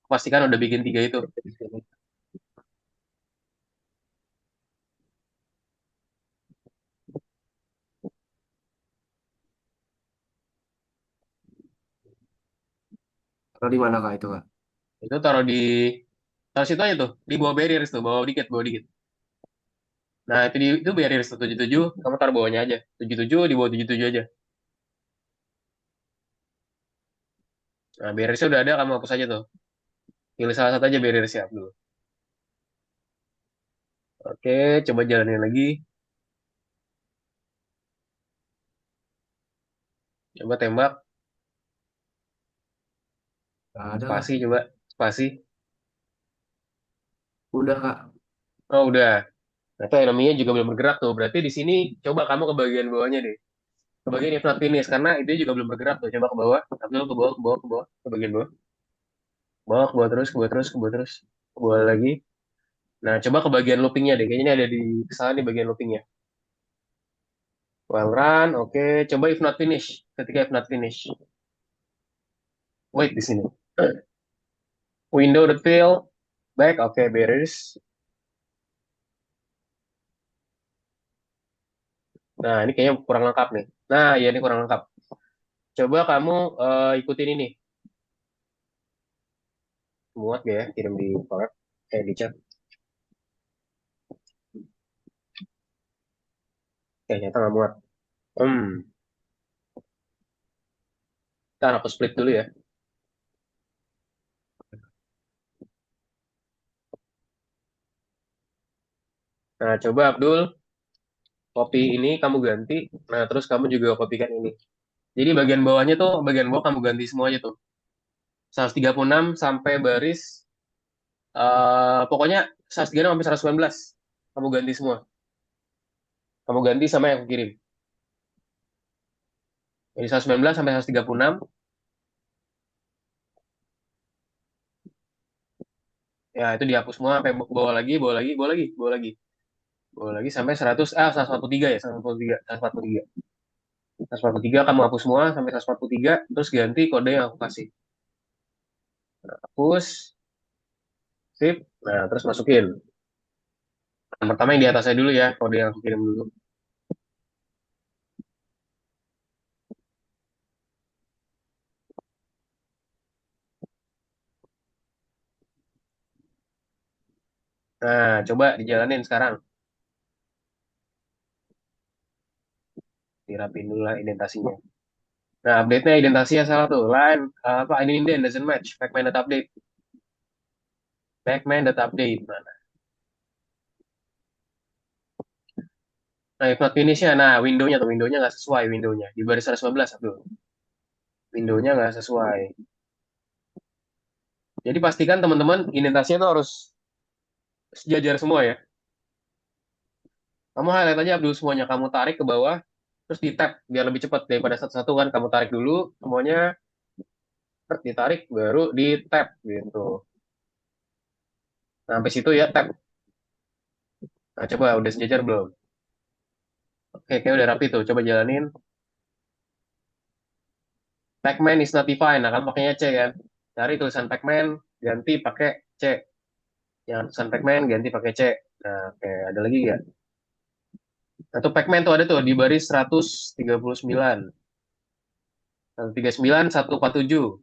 pastikan udah bikin 3 itu. Atau di mana, Kak, itu, Kak? Itu taruh situ aja tuh. Di bawah barriers tuh, bawah dikit, bawah dikit. Nah, itu barriers tuh 77. Kamu taruh bawahnya aja. 77 di bawah 77 aja. Nah, barriersnya udah ada, kamu hapus aja tuh. Pilih salah satu aja barriersnya dulu. Oke, coba jalanin lagi. Coba tembak. Nggak ada, Kak. Spasi coba. Spasi. Udah, Kak. Oh, udah. Nah, itu namanya juga belum bergerak tuh. Berarti di sini coba kamu ke bagian bawahnya deh. Ke bagian if not finish. Karena itu juga belum bergerak tuh. Coba ke bawah. Ambil ke bawah, ke bawah, ke bawah. Ke bagian bawah. Bawah, ke bawah terus, ke bawah terus, ke bawah terus. Ke bawah lagi. Nah, coba ke bagian loopingnya deh. Kayaknya ini ada di kesalahan di bagian loopingnya. While run, oke. Coba if not finish. Ketika if not finish. Wait di sini. Window detail. Back, oke, beres. Nah, ini kayaknya kurang lengkap nih. Nah, ya ini kurang lengkap. Coba kamu ikutin ini. Muat gak ya? Kirim di Colab. Di chat. Ternyata nggak muat. Hmm, ntar aku split dulu ya. Nah, coba Abdul, kopi ini kamu ganti. Nah, terus kamu juga kopikan ini. Jadi bagian bawahnya tuh, bagian bawah kamu ganti semuanya tuh. 136 sampai baris, pokoknya 136 sampai 119. Kamu ganti semua. Kamu ganti sama yang aku kirim. Jadi 119 sampai 136. Ya, itu dihapus semua sampai bawah lagi, bawah lagi, bawah lagi, bawah lagi. Bawah lagi sampai 143 ya, 143, 143. 143 kamu hapus semua sampai 143, terus ganti kode yang aku kasih. Hapus, sip. Nah, terus masukin. Yang pertama yang di atasnya dulu ya, kode yang aku kirim dulu. Nah, coba dijalanin sekarang. Dirapin dulu lah identasinya. Nah, update-nya identasinya salah tuh. Line, apa, ini indent doesn't match. Pacman.update. Pacman.update. Nah, if not finish-nya, nah, window-nya tuh, window-nya nggak sesuai, window-nya. Di baris 119, Abdul. Window-nya nggak sesuai. Jadi pastikan teman-teman, indentasinya tuh harus sejajar semua ya. Kamu highlight aja Abdul semuanya, kamu tarik ke bawah, terus di tap biar lebih cepat daripada satu-satu kan. Kamu tarik dulu semuanya, terus ditarik, baru di tap gitu. Nah, sampai situ ya tap. Nah, coba udah sejajar belum? Oke, kayak udah rapi tuh. Coba jalanin. Pacman is not defined. Nah, kan pakainya C kan. Cari tulisan Pacman, ganti pakai C. Yang tulisan Pacman ganti pakai C. Nah, oke, ada lagi nggak? Nah, tuh Pacman tuh ada tuh di baris 139. 139, 147.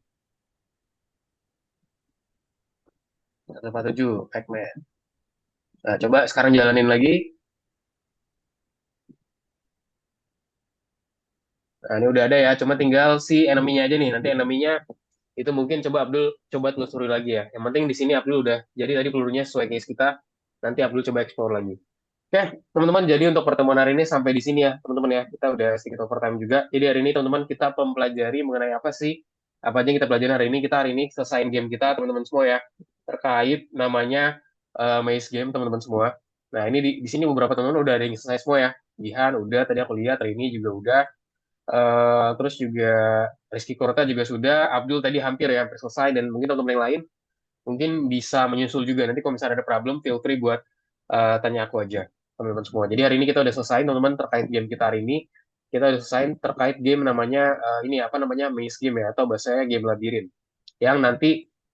147, Pacman. Nah, coba sekarang jalanin lagi. Nah, ini udah ada ya, cuma tinggal si enemy-nya aja nih. Nanti enemy-nya itu mungkin coba Abdul coba telusuri lagi ya. Yang penting di sini Abdul udah. Jadi tadi pelurunya sesuai case kita. Nanti Abdul coba explore lagi. Oke, teman-teman, jadi untuk pertemuan hari ini sampai di sini ya, teman-teman ya. Kita udah sedikit overtime juga. Jadi hari ini teman-teman kita mempelajari mengenai apa sih, apa aja yang kita pelajari hari ini. Kita hari ini selesaiin game kita, teman-teman semua ya, terkait namanya Maze Game, teman-teman semua. Nah, ini di sini beberapa teman-teman udah ada yang selesai semua ya. Jihan udah, tadi aku lihat, Rini juga udah. Terus juga Rizky Kurta juga sudah, Abdul tadi hampir ya, hampir selesai, dan mungkin teman-teman yang lain mungkin bisa menyusul juga. Nanti kalau misalnya ada problem, feel free buat tanya aku aja, teman-teman semua. Jadi hari ini kita udah selesai, teman-teman, terkait game kita hari ini. Kita udah selesai terkait game namanya, ini apa namanya, Maze Game ya, atau bahasanya game labirin. Yang nanti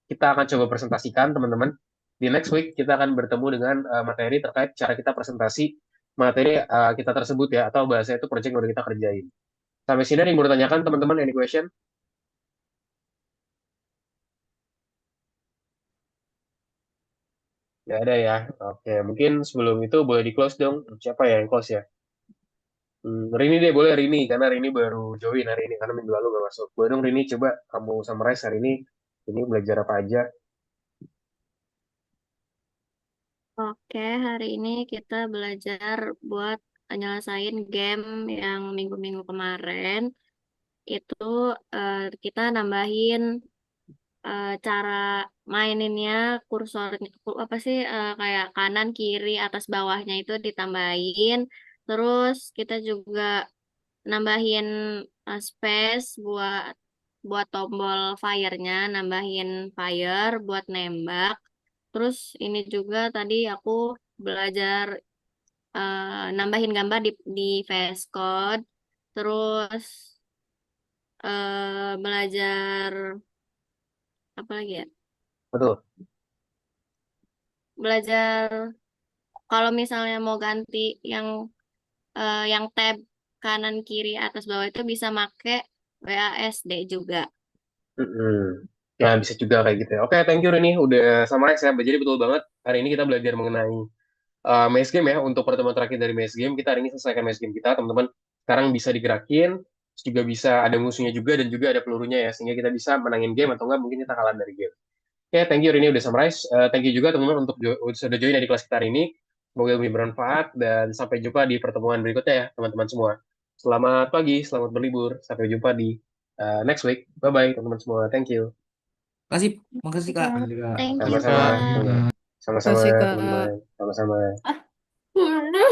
kita akan coba presentasikan, teman-teman. Di next week, kita akan bertemu dengan materi terkait cara kita presentasi materi kita tersebut ya, atau bahasa itu project yang udah kita kerjain. Sampai sini ada yang mau ditanyakan, teman-teman, any question? Nggak ada ya. Oke, mungkin sebelum itu boleh di close dong. Siapa ya yang close ya? Rini deh, boleh Rini. Karena Rini baru join hari ini. Karena minggu lalu gak masuk. Boleh dong Rini, coba kamu summarize hari ini belajar apa aja. Oke, hari ini kita belajar buat nyelesain game yang minggu-minggu kemarin. Itu kita nambahin cara maininnya kursor apa sih kayak kanan, kiri, atas, bawahnya itu ditambahin. Terus kita juga nambahin space buat buat tombol fire-nya, nambahin fire buat nembak. Terus ini juga tadi aku belajar nambahin gambar di VS Code. Terus belajar apa lagi ya? Betul. Belajar kalau misalnya mau ganti yang yang tab kanan, kiri, atas, bawah itu bisa make WASD juga. Mm-mm. Ya, bisa juga kayak gitu ya. Oke, thank you Rini. Udah summarize ya. Jadi betul banget. Hari ini kita belajar mengenai maze game ya. Untuk pertemuan terakhir dari maze game, kita hari ini selesaikan maze game kita, teman-teman. Sekarang bisa digerakin, terus juga bisa ada musuhnya juga dan juga ada pelurunya ya, sehingga kita bisa menangin game atau enggak mungkin kita kalah dari game. Oke, thank you Rini udah summarize. Thank you juga teman-teman untuk sudah join di kelas kita hari ini. Semoga lebih bermanfaat dan sampai jumpa di pertemuan berikutnya ya teman-teman semua. Selamat pagi, selamat berlibur. Sampai jumpa di next week. Bye-bye teman-teman semua. Thank you. Makasih, makasih Kak. Makasih, Kak. Thank you, Sama-sama, Kak. teman-teman. Sama-sama Kasih Kak. teman-teman. Sama-sama.